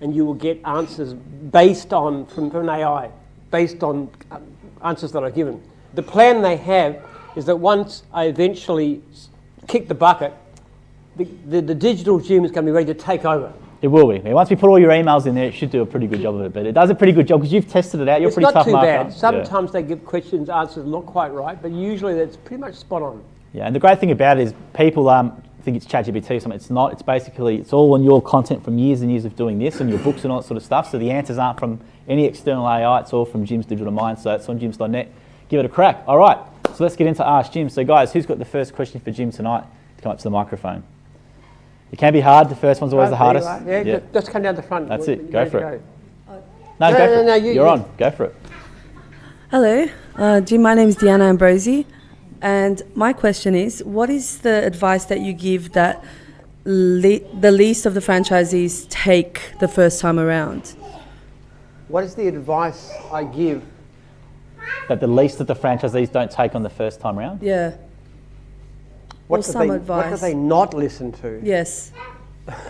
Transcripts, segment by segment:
and you will get answers based on, from an AI, based on answers that are given. The plan they have is that once I eventually kick the bucket, the digital gym is going to be ready to take over. It will be. Once we put all your emails in there, it should do a pretty good job of it. But it does a pretty good job because you've tested it out. You're pretty tough marker. It's not too bad. Sometimes they give questions, answers not quite right, but usually that's pretty much spot on. Yeah, and the great thing about it is people think it's ChatGPT or something. It's not. It's basically, it's all on your content from years and years of doing this and your books and all that sort of stuff. So the answers aren't from any external AI. It's all from Jim's digital mind. So it's on jims.net. Give it a crack. All right. So let's get into Ask Jim. So guys, who's got the first question for Jim tonight? To come up to the microphone. It can be hard. The first one's always the hardest. Yeah, just come down the front. That's it. Go for it. No, go for it. You're on. Go for it. Hello, Jim. My name is Deanna Ambrosi, and my question is: what is the advice that you give that the least of the franchisees take the first time around? What is the advice I give? That the least of the franchisees don't take on the first time round? Yeah. What do they not listen to? Yes.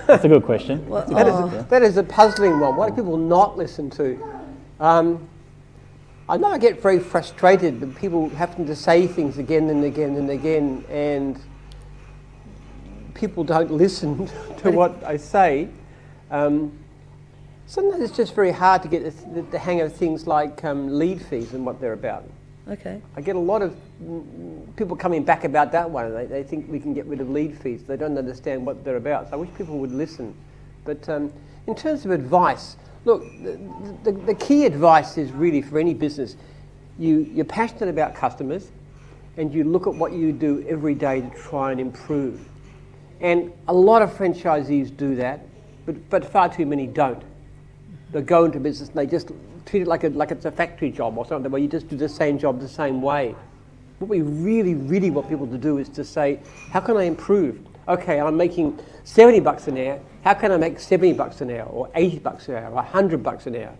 That's a good question. Well, that is a puzzling one. What do people not listen to? I know I get very frustrated with people having to say things again and again and again, and people don't listen to what I say. Sometimes it's just very hard to get the hang of things like lead fees and what they're about. Okay. I get a lot of people coming back about that one. They think we can get rid of lead fees. They don't understand what they're about. So I wish people would listen. But in terms of advice, look, the key advice is really for any business, you're passionate about customers and you look at what you do every day to try and improve. And a lot of franchisees do that, but far too many don't. They go into business and they just treat it like it's a factory job or something where you just do the same job the same way. What we really, really want people to do is to say, how can I improve? Okay, I'm making $70 an hour. How can I make $70 an hour or $80 an hour or $100 an hour?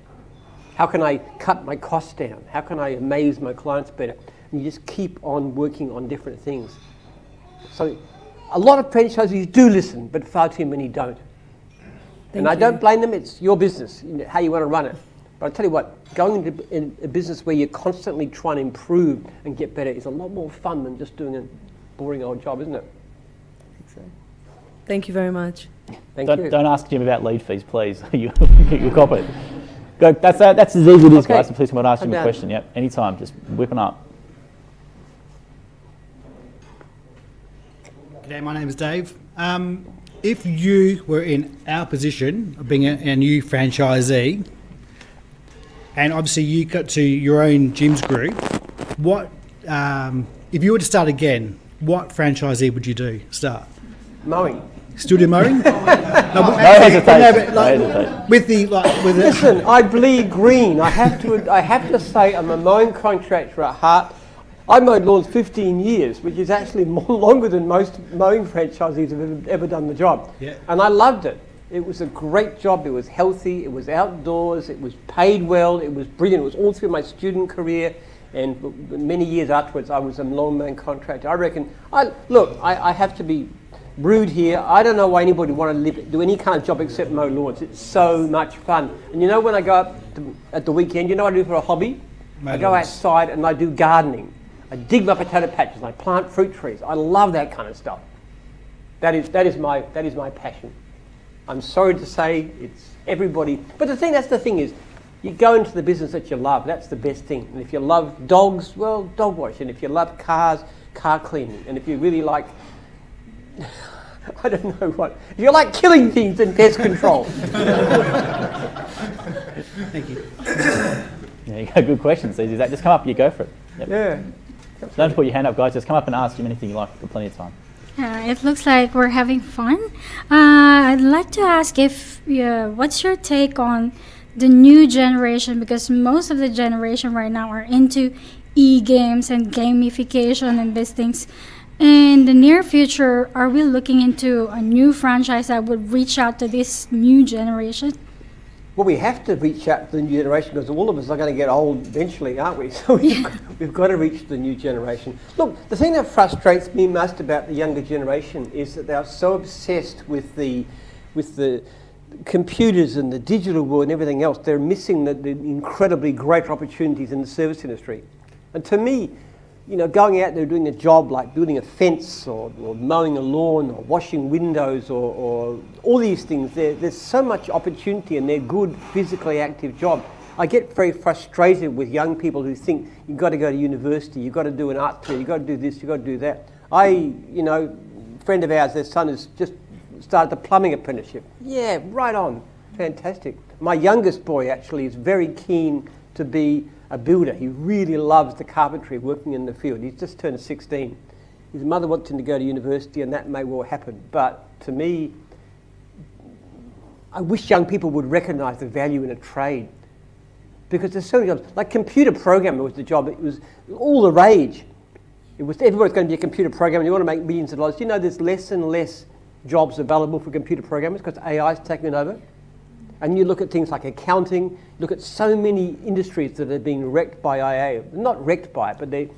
How can I cut my costs down? How can I amaze my clients better? And you just keep on working on different things. So a lot of franchisees do listen, but far too many don't. And I don't blame them. It's your business, how you want to run it. But I tell you what, going into a business where you're constantly trying to improve and get better is a lot more fun than just doing a boring old job, isn't it? I think so. Thank you very much. Thank you. Don't ask Jim about lead fees, please. You'll cop it. Go, that's as easy as it is, guys. So please come and ask Jim a question. Yep, anytime. Just whipping up. G'day, my name is Dave. If you were in our position of being a new franchisee, and obviously you got to your own gyms group, what if you were to start again, what franchisee would you start? Mowing. Still do mowing? No hesitation. Listen, I bleed green. I have to say I'm a mowing contractor at heart. I mowed lawns 15 years, which is actually longer than most mowing franchisees have ever done the job. Yeah. And I loved it. It was a great job. It was healthy. It was outdoors. It was paid well. It was brilliant. It was all through my student career. And many years afterwards, I was a lawn mowing contractor. I reckon, I have to be rude here. I don't know why anybody would want to do any kind of job except mow lawns. It's so much fun. And you know, when I go up at the weekend, you know what I do for a hobby? I go outside and I do gardening. I dig my potato patches and I plant fruit trees. I love that kind of stuff. That is my passion. I'm sorry to say it's everybody, but that's the thing is, you go into the business that you love. That's the best thing. And if you love dogs, well, dog washing. If you love cars, car cleaning. And if you really like, I don't know what. If you like killing things, then pest control. Thank you. Yeah, you got good questions. Easy as that. Just come up. You go for it. Yep. Yeah. Don't put your hand up, guys. Just come up and ask him anything you like. Got plenty of time. It looks like we're having fun. I'd like to ask what's your take on the new generation? Because most of the generation right now are into e-games and gamification and these things. In the near future, are we looking into a new franchise that would reach out to this new generation? Well, we have to reach out to the new generation because all of us are going to get old eventually, aren't we? So we've got to reach the new generation. Look, the thing that frustrates me most about the younger generation is that they are so obsessed with the computers and the digital world and everything else, they're missing the incredibly great opportunities in the service industry. And to me, you know, going out there doing a job like building a fence or mowing a lawn or washing windows or all these things, there's so much opportunity and they're good, physically active jobs. I get very frustrated with young people who think you've got to go to university, you've got to do an art career, you've got to do this, you've got to do that. You know, a friend of ours, their son has just started the plumbing apprenticeship. Yeah, right on. Fantastic. My youngest boy actually is very keen to be a builder. He really loves the carpentry, working in the field. He's just turned 16. His mother wants him to go to university, and that may well happen. But to me, I wish young people would recognise the value in a trade, because there's so many jobs. Like computer programmer was the job. It was all the rage. It was everybody's going to be a computer programmer. You want to make millions of dollars. You know, there's less and less jobs available for computer programmers because AI is taking it over. And you look at things like accounting, look at so many industries that are being wrecked by AI. Not wrecked by it, but there's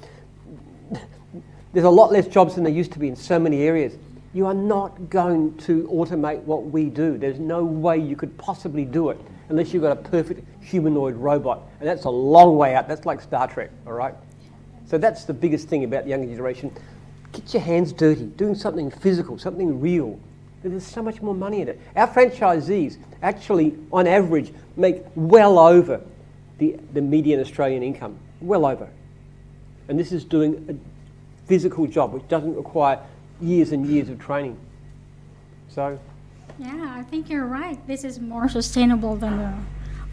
a lot less jobs than there used to be in so many areas. You are not going to automate what we do. There's no way you could possibly do it unless you've got a perfect humanoid robot. And that's a long way out. That's like Star Trek, all right? So that's the biggest thing about the younger generation. Get your hands dirty, doing something physical, something real. There's so much more money in it. Our franchisees actually, on average, make well over the median Australian income. Well over. And this is doing a physical job, which doesn't require years and years of training. So... Yeah, I think you're right. This is more sustainable than the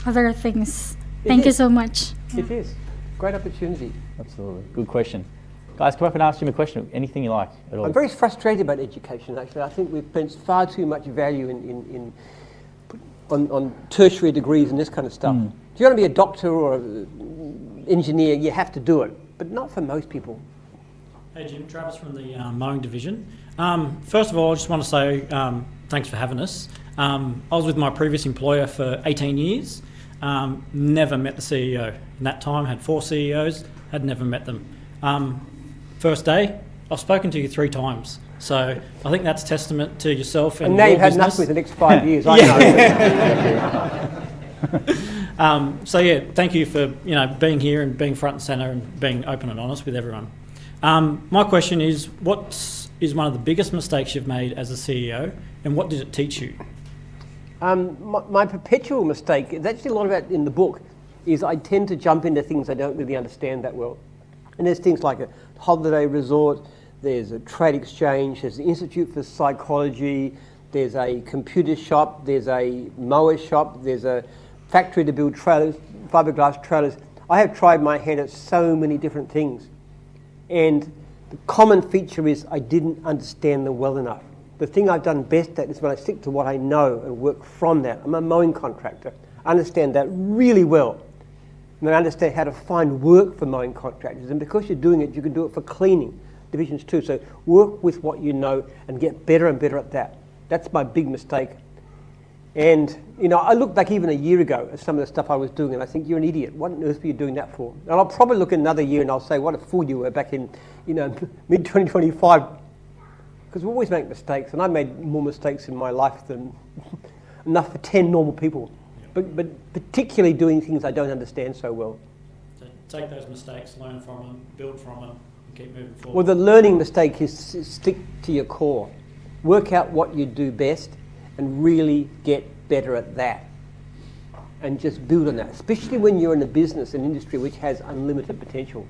other things. Thank you so much. It is. Great opportunity. Absolutely. Good question. Guys, come up and ask Jim a question. Anything you like at all. I'm very frustrated about education, actually. I think we've spent far too much value on tertiary degrees and this kind of stuff. If you want to be a doctor or an engineer, you have to do it, but not for most people. Hey Jim, Travis from the Mowing division. First of all, I just want to say thanks for having us. I was with my previous employer for 18 years, never met the CEO. In that time, had 4 CEOs, had never met them. First day, I've spoken to you 3 times. So I think that's testament to yourself and now your you've had business. enough with the next 5 years, I know. So yeah, thank you for being here and being front and centre and being open and honest with everyone. My question is, what is one of the biggest mistakes you've made as a CEO, and what did it teach you? My perpetual mistake, there's actually a lot about in the book, is I tend to jump into things I don't really understand that well. And there's things like a holiday resort, there's a trade exchange, there's the Institute for Psychology, there's a computer shop, there's a mower shop, there's a factory to build trailers, fiberglass trailers. I have tried my hand at so many different things. And the common feature is I didn't understand them well enough. The thing I've done best at is when I stick to what I know and work from that. I'm a mowing contractor. I understand that really well. And I understand how to find work for mowing contractors. And because you're doing it, you can do it for cleaning divisions too. So work with what you know and get better and better at that. That's my big mistake. And, I look back even a year ago at some of the stuff I was doing and I think, you're an idiot. What on earth were you doing that for? And I'll probably look another year and I'll say, what a fool you were back in, mid-2025. Because we always make mistakes, and I made more mistakes in my life than enough for 10 normal people. But particularly doing things I don't understand so well. So take those mistakes, learn from them, build from them, and keep moving forward. Well, the learning mistake is stick to your core. Work out what you do best and really get better at that. And just build on that, especially when you're in a business, an industry which has unlimited potential.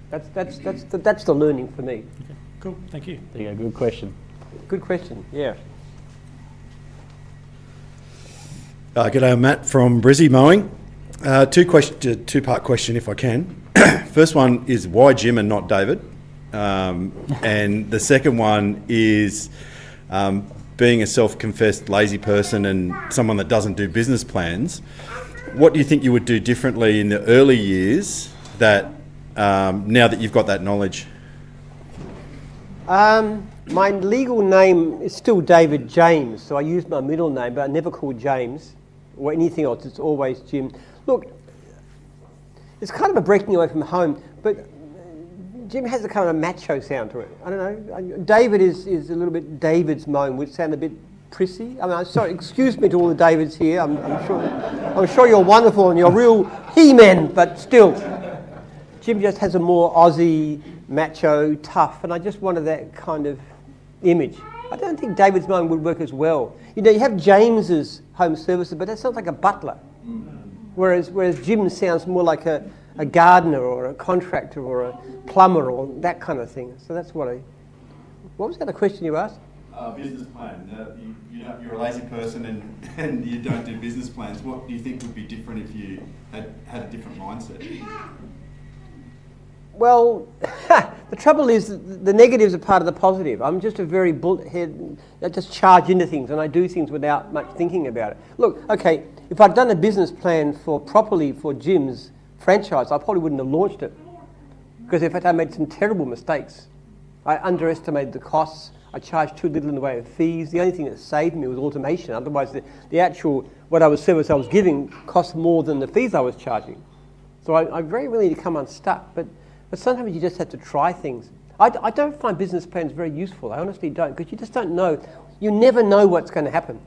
That's the learning for me. Okay, cool, thank you. There you go, good question. Good question, yeah. G'day, I'm Matt from Brizzy Mowing. Two-part question, if I can. First one is why Jim and not David? And the second one is being a self-confessed lazy person and someone that doesn't do business plans. What do you think you would do differently in the early years that now that you've got that knowledge? My legal name is still David James, so I use my middle name, but I never call James or anything else. It's always Jim. Look, it's kind of a breaking away from home, but Jim has a kind of a macho sound to it. I don't know. David is a little bit David's Mowing, which sound a bit prissy. I mean, I'm sorry, excuse me to all the Davids here. I'm sure you're wonderful and you're real he-men, but still, Jim just has a more Aussie, macho, tough, and I just wanted that kind of image. I don't think David's Mowing would work as well. You know, you have James's home services, but that sounds like a butler, whereas Jim sounds more like a gardener or a contractor or a plumber or that kind of thing. So that's what was the other question you asked? Business plan. You're a lazy person and you don't do business plans. What do you think would be different if you had a different mindset? Well, the trouble is the negatives are part of the positive. I'm just a very bullet head that just charge into things and I do things without much thinking about it. Look, okay, if I'd done a business plan properly for Jim's franchise, I probably wouldn't have launched it. Because in fact I made some terrible mistakes. I underestimated the costs. I charged too little in the way of fees. The only thing that saved me was automation. Otherwise the actual service I was giving cost more than the fees I was charging. So I'm very willing to come unstuck. But sometimes you just have to try things. I don't find business plans very useful. I honestly don't, because you just don't know. You never know what's going to happen.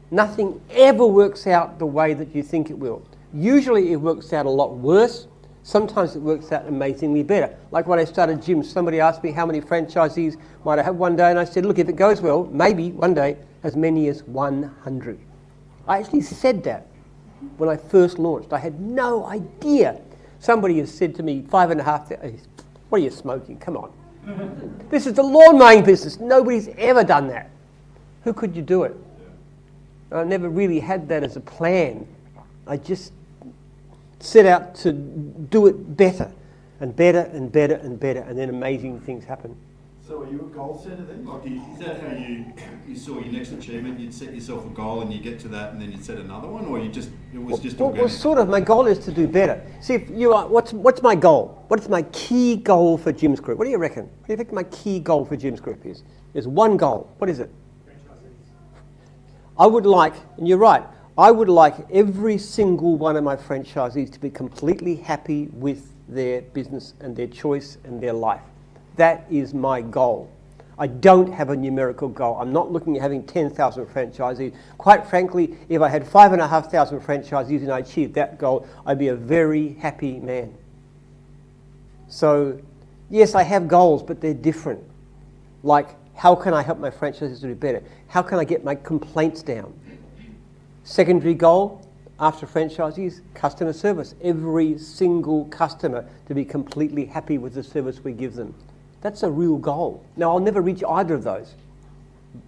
Nothing ever works out the way that you think it will. Usually it works out a lot worse. Sometimes it works out amazingly better. Like when I started Jim, somebody asked me how many franchisees might I have one day, and I said, look, if it goes well, maybe one day as many as 100. I actually said that when I first launched. I had no idea. Somebody has said to me, 5.5, what are you smoking? Come on. This is the lawn mowing business. Nobody's ever done that. Who could you do it? I never really had that as a plan. I just set out to do it better and better and better and better, and then amazing things happen. So are you a goal setter then? Like, is that how you saw your next achievement? You'd set yourself a goal and you get to that and then you'd set another one, or it was just organic? Well, sort of. My goal is to do better. See, if you are, what's my goal? What is my key goal for Jim's Group? What do you reckon? What do you think my key goal for Jim's Group is? There's one goal. What is it? I would like, and you're right, I would like every single one of my franchisees to be completely happy with their business and their choice and their life. That is my goal. I don't have a numerical goal. I'm not looking at having 10,000 franchisees. Quite frankly, if I had 5,500 franchisees and I achieved that goal, I'd be a very happy man. So, yes, I have goals, but they're different. Like, how can I help my franchisees do better? How can I get my complaints down? Secondary goal, after franchisees, customer service. Every single customer to be completely happy with the service we give them. That's a real goal. Now, I'll never reach either of those.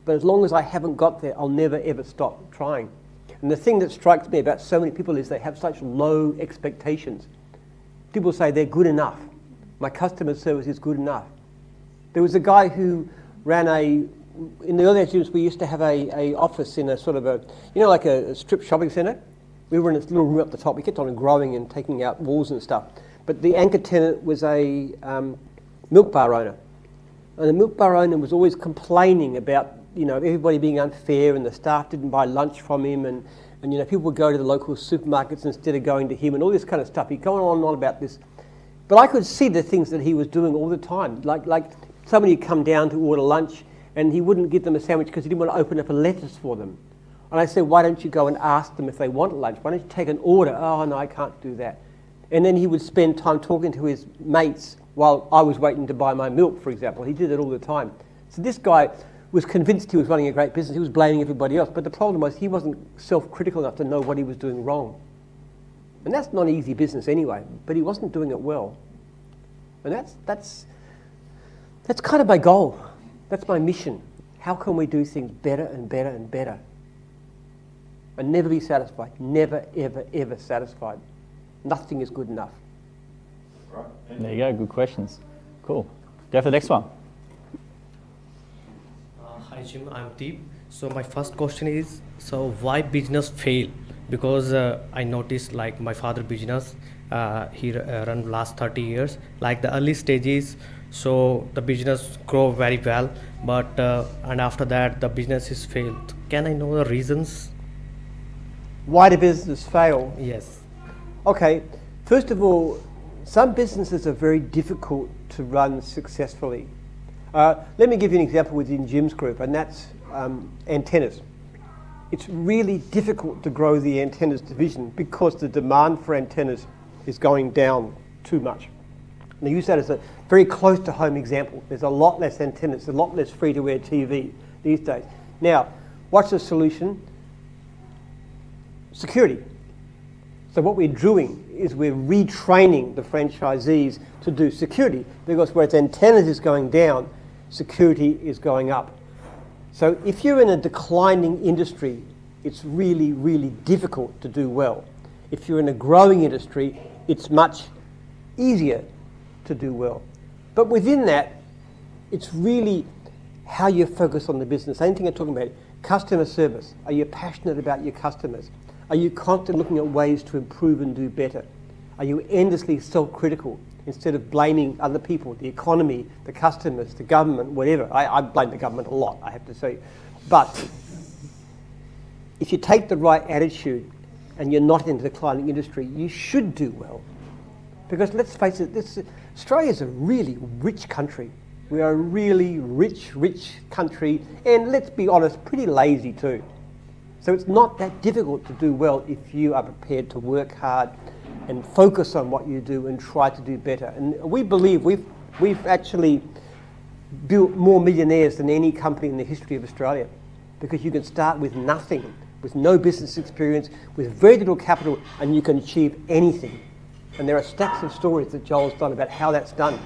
But as long as I haven't got there, I'll never ever stop trying. And the thing that strikes me about so many people is they have such low expectations. People say they're good enough. My customer service is good enough. There was a guy who ran in the early days we used to have a office in a sort of like a strip shopping centre. We were in this little room up the top. We kept on growing and taking out walls and stuff. But the anchor tenant was a milk bar owner. And the milk bar owner was always complaining about, everybody being unfair and the staff didn't buy lunch from him and people would go to the local supermarkets instead of going to him and all this kind of stuff. He'd go on and on about this. But I could see the things that he was doing all the time. Like somebody would come down to order lunch and he wouldn't give them a sandwich because he didn't want to open up a lettuce for them. And I said, why don't you go and ask them if they want lunch? Why don't you take an order? Oh, no, I can't do that. And then he would spend time talking to his mates while I was waiting to buy my milk, for example. He did it all the time. So this guy was convinced he was running a great business. He was blaming everybody else. But the problem was he wasn't self-critical enough to know what he was doing wrong. And that's not easy business anyway, but he wasn't doing it well. And that's kind of my goal. That's my mission. How can we do things better and better and better? And never be satisfied. Never, ever, ever satisfied. Nothing is good enough. Right. There you go, good questions. Cool. Go for the next one. Hi Jim, I'm Deep. So my first question is, so why business fail? Because I noticed like my father business, he run last 30 years, like the early stages, so the business grow very well, but and after that the business is failed. Can I know the reasons? Why do businesses fail? Yes. Okay, first of all, some businesses are very difficult to run successfully. Let me give you an example within Jim's group, and that's antennas. it's really difficult to grow the antennas division because the demand for antennas is going down too much. And I use that as a very close to home example. There's a lot less antennas, a lot less free-to-air TV these days. Now, what's the solution? Security. So what we're doing is we're retraining the franchisees to do security, because whereas antennas is going down, security is going up. So if you're in a declining industry, it's really, really difficult to do well. If you're in a growing industry, it's much easier to do well. But within that, it's really how you focus on the business. Same thing I'm talking about, customer service. Are you passionate about your customers? Are you constantly looking at ways to improve and do better? Are you endlessly self-critical instead of blaming other people, the economy, the customers, the government, whatever? I blame the government a lot, I have to say. But if you take the right attitude and you're not in a declining industry, you should do well. Because let's face it, Australia is a really rich country. We are a really rich country, and let's be honest, pretty lazy too. So it's not that difficult to do well if you are prepared to work hard and focus on what you do and try to do better. And we believe we've actually built more millionaires than any company in the history of Australia, because you can start with nothing, with no business experience, with very little capital, and you can achieve anything. And there are stacks of stories that Joel's done about how that's done.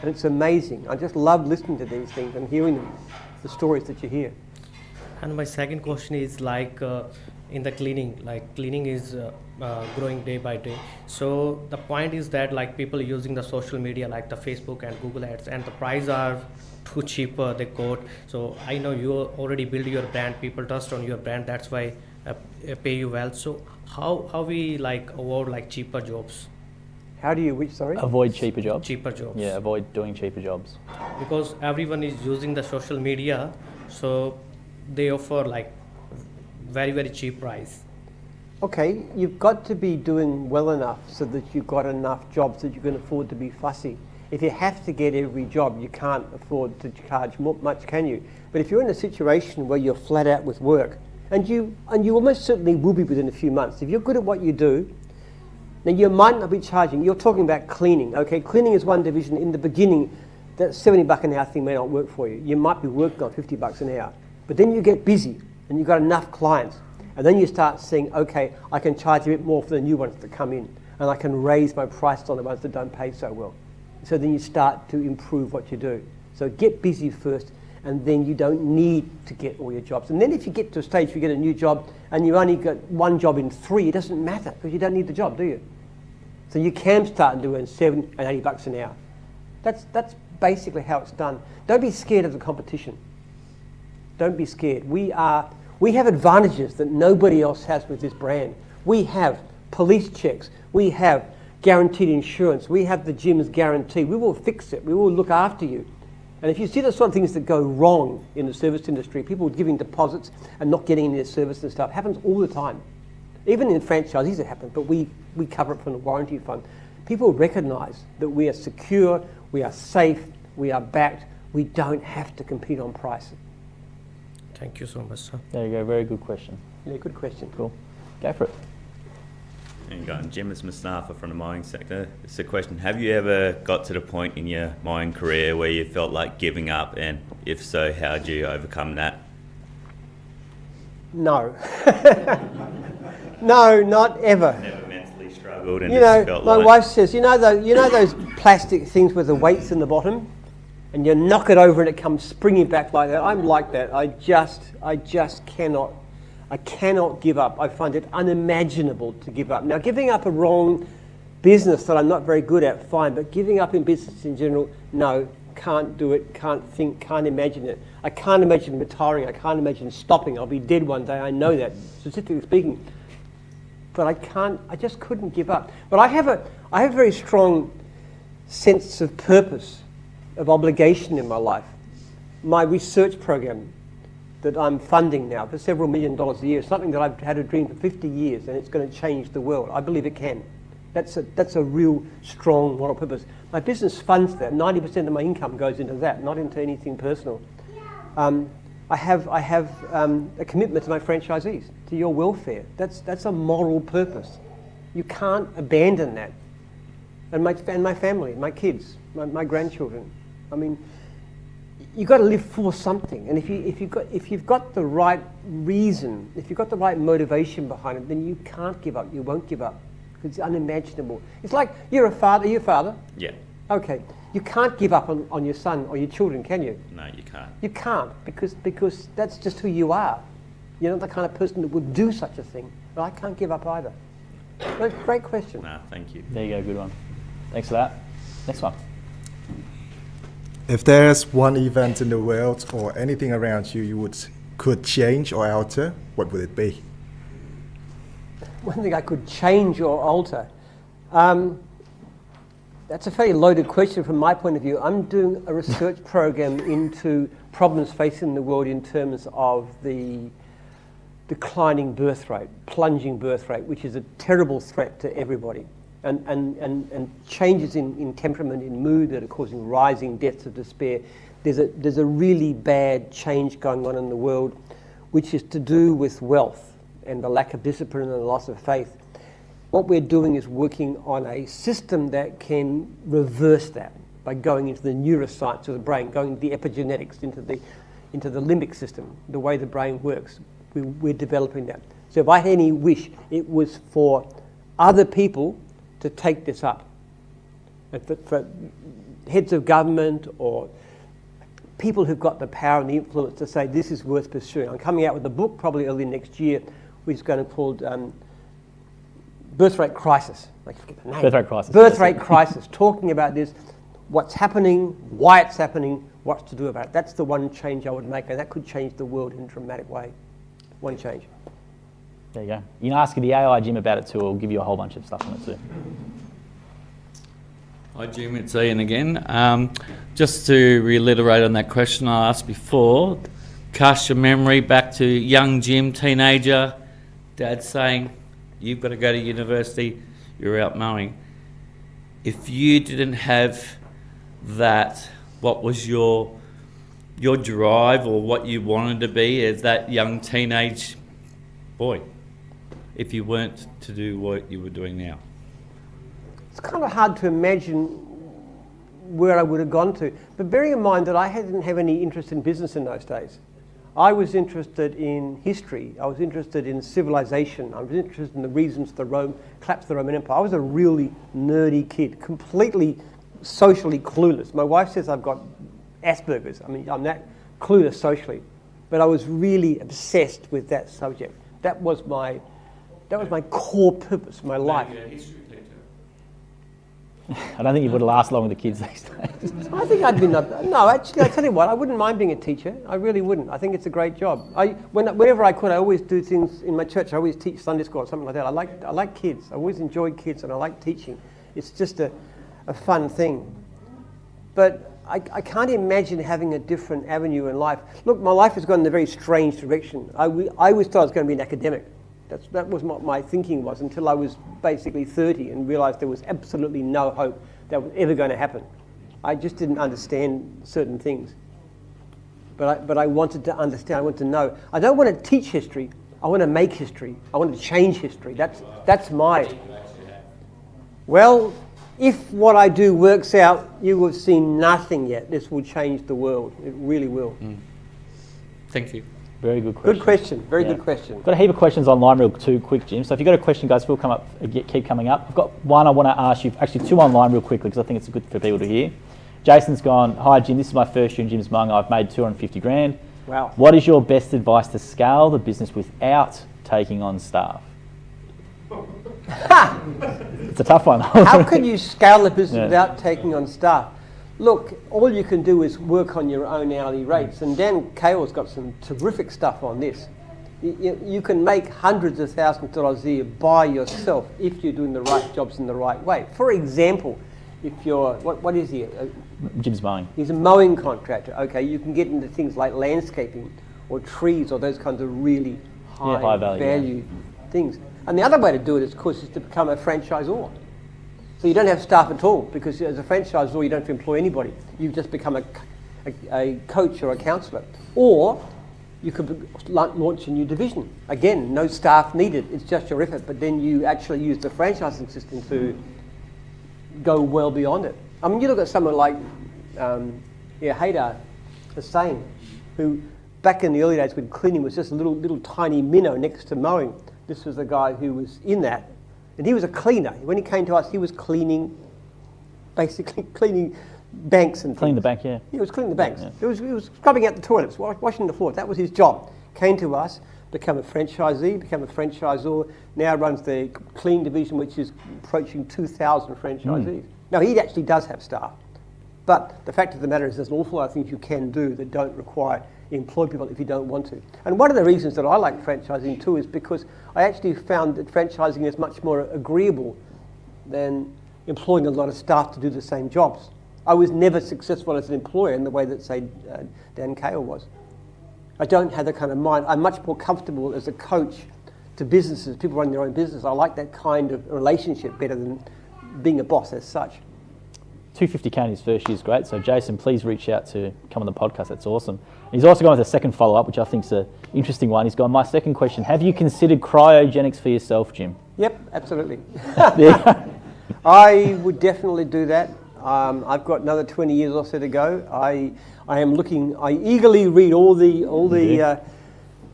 And it's amazing. I just love listening to these things and hearing them, the stories that you hear. And my second question is in the cleaning, cleaning is growing day by day. So the point is that people using the social media like the Facebook and Google ads, and the price are too cheap, they quote. So I know you already build your brand, people trust on your brand, that's why pay you well. So how we avoid cheaper jobs? How do you, which, sorry? Avoid cheaper jobs. Cheaper jobs. Yeah, avoid doing cheaper jobs. Because everyone is using the social media, so they offer very, very cheap price. Okay, you've got to be doing well enough so that you've got enough jobs that you can afford to be fussy. If you have to get every job, you can't afford to charge much, can you? But if you're in a situation where you're flat out with work, and you almost certainly will be within a few months, if you're good at what you do, now you might not be charging. You're talking about cleaning, okay? Cleaning is one division. In the beginning, that $70 an hour thing may not work for you. You might be working on $50 an hour. But then you get busy and you've got enough clients. And then you start seeing, okay, I can charge a bit more for the new ones that come in, and I can raise my prices on the ones that don't pay so well. So then you start to improve what you do. So get busy first, and then you don't need to get all your jobs. And then if you get to a stage where you get a new job and you only got one job in 3, it doesn't matter, because you don't need the job, do you? So you can start doing $70 and $80 an hour. That's basically how it's done. Don't be scared of the competition. Don't be scared. We have advantages that nobody else has with this brand. We have police checks. We have guaranteed insurance. We have the gym's guarantee. We will fix it. We will look after you. And if you see the sort of things that go wrong in the service industry, people giving deposits and not getting any service and stuff, happens all the time. Even in franchisees it happens, but we cover it from the warranty fund. People recognise that we are secure, we are safe, we are backed, we don't have to compete on price. Thank you so much, sir. There you go, very good question. Yeah, good question. Cool. Go for it. There you go. Jim, it's Mustafa from the mowing sector. It's a question, have you ever got to the point in your mowing career where you felt like giving up, and if so, how did you overcome that? No. No, not ever. Never mentally struggled and You just know, felt my like... wife says, you know those plastic things with the weights in the bottom, and you knock it over and it comes springing back like that. I'm like that. I just cannot. I cannot give up. I find it unimaginable to give up. Now, giving up a wrong business that I'm not very good at, fine, but giving up in business in general, no, can't do it, can't think, can't imagine it. I can't imagine retiring. I can't imagine stopping. I'll be dead one day. I know that, statistically speaking. But I just couldn't give up. But I have a very strong sense of purpose, of obligation in my life. My research program that I'm funding now for several $1 million a year is something that I've had a dream for 50 years, and it's going to change the world. I believe it can. That's a real strong moral purpose. My business funds that. 90% of my income goes into that, not into anything personal. I have a commitment to my franchisees, to your welfare. That's a moral purpose. You can't abandon that. And my family, my kids, my grandchildren. I mean, you've got to live for something. And if you've got the right reason, if you've got the right motivation behind it, then you can't give up. You won't give up. It's unimaginable. It's like you're a father. Are you a father? Yeah. Okay. You can't give up on your son or your children, can you? No, you can't. You can't because that's just who you are. You're not the kind of person that would do such a thing. But I can't give up either. Great question. No, thank you. There you go, good one. Thanks for that. Next one. If there's one event in the world or anything around you could change or alter, what would it be? One thing I could change or alter. That's a fairly loaded question from my point of view. I'm doing a research program into problems facing the world in terms of the declining birth rate, plunging birth rate, which is a terrible threat to everybody. And changes in temperament, in mood that are causing rising deaths of despair. There's a really bad change going on in the world, which is to do with wealth and the lack of discipline and the loss of faith. What we're doing is working on a system that can reverse that by going into the neuroscience of the brain, going into the epigenetics, into the limbic system, the way the brain works. We're developing that. So if I had any wish, it was for other people to take this up. And for heads of government or people who've got the power and the influence to say this is worth pursuing. I'm coming out with a book probably early next year, which is going to be called Birth Rate Crisis. I forget the name. Birth Rate Crisis. Birth Rate Crisis, talking about this, what's happening, why it's happening, what's to do about it. That's the one change I would make, and that could change the world in a dramatic way. One change. There you go. You can ask the AI Jim about it too, or give you a whole bunch of stuff on it too. Hi Jim, it's Ian again. Just to reiterate on that question I asked before, cast your memory back to young Jim, teenager, dad saying, you've got to go to university, you're out mowing. If you didn't have that, what was your drive or what you wanted to be as that young teenage boy, if you weren't to do what you were doing now? It's kind of hard to imagine where I would have gone to, but bearing in mind that I didn't have any interest in business in those days. I was interested in history, I was interested in civilization, I was interested in the reasons the collapse of the Roman Empire. I was a really nerdy kid, completely socially clueless. My wife says I've got Asperger's. I mean, I'm that clueless socially, but I was really obsessed with that subject. That was my core purpose of my life. I don't think you would have lasted long with the kids these days. I think I'd been no. Actually, I tell you what, I wouldn't mind being a teacher. I really wouldn't. I think it's a great job. Whenever I could, I always do things in my church. I always teach Sunday school or something like that. I like kids. I always enjoyed kids, and I like teaching. It's just a fun thing. But I can't imagine having a different avenue in life. Look, my life has gone in a very strange direction. I always thought I was going to be an academic. That was what my thinking was until I was basically 30 and realised there was absolutely no hope that was ever going to happen. I just didn't understand certain things. But I wanted to understand, I wanted to know. I don't want to teach history, I want to make history. I want to change history. That's my... Well, if what I do works out, you will have seen nothing yet. This will change the world. It really will. Thank you. Very good question. Good question. Very good question. Got a heap of questions online real quick, Jim. So if you've got a question, guys, feel keep coming up. I've got one I want to ask you, actually two online real quickly, because I think it's good for people to hear. Jason's gone, hi Jim, this is my first year in Jim's Mowing. I've made 250 grand. Wow. What is your best advice to scale the business without taking on staff? It's a tough one. How can you scale the business without taking on staff? Look, all you can do is work on your own hourly rates, and Dan Cale's got some terrific stuff on this. You can make hundreds of thousands of dollars a year by yourself if you're doing the right jobs in the right way. For example, if you're, what is he? Jim's Mowing. He's a mowing contractor. Okay, you can get into things like landscaping or trees or those kinds of really high value things. And the other way to do it, of course, is to become a franchisor. So you don't have staff at all, because as a franchisor, you don't have to employ anybody. You just become a coach or a counsellor. Or you could launch a new division. Again, no staff needed, it's just your effort, but then you actually use the franchising system to go well beyond it. I mean, you look at someone like Haydar Hussain, who back in the early days when cleaning was just a little tiny minnow next to mowing. This was the guy who was in that, and he was a cleaner. When he came to us, he was basically cleaning banks and Clean the things. bank, yeah. He was cleaning the banks. Yeah. He was scrubbing out the toilets, washing the floors. That was his job. Came to us, became a franchisee, became a franchisor, now runs the clean division, which is approaching 2,000 franchisees. Now, he actually does have staff. But the fact of the matter is there's an awful lot of things you can do that don't require employ people if you don't want to. And one of the reasons that I like franchising too is because I actually found that franchising is much more agreeable than employing a lot of staff to do the same jobs. I was never successful as an employer in the way that, say, Dan Cale was. I don't have that kind of mind. I'm much more comfortable as a coach to businesses, people running their own business. I like that kind of relationship better than being a boss as such. 250k in his first year is great. So Jason, please reach out to come on the podcast. That's awesome. He's also gone with a second follow-up, which I think is an interesting one. He's gone, my second question, have you considered cryogenics for yourself, Jim? Yep, absolutely. Yeah. I would definitely do that. I've got another 20 years or so to go. I am looking. I eagerly read all the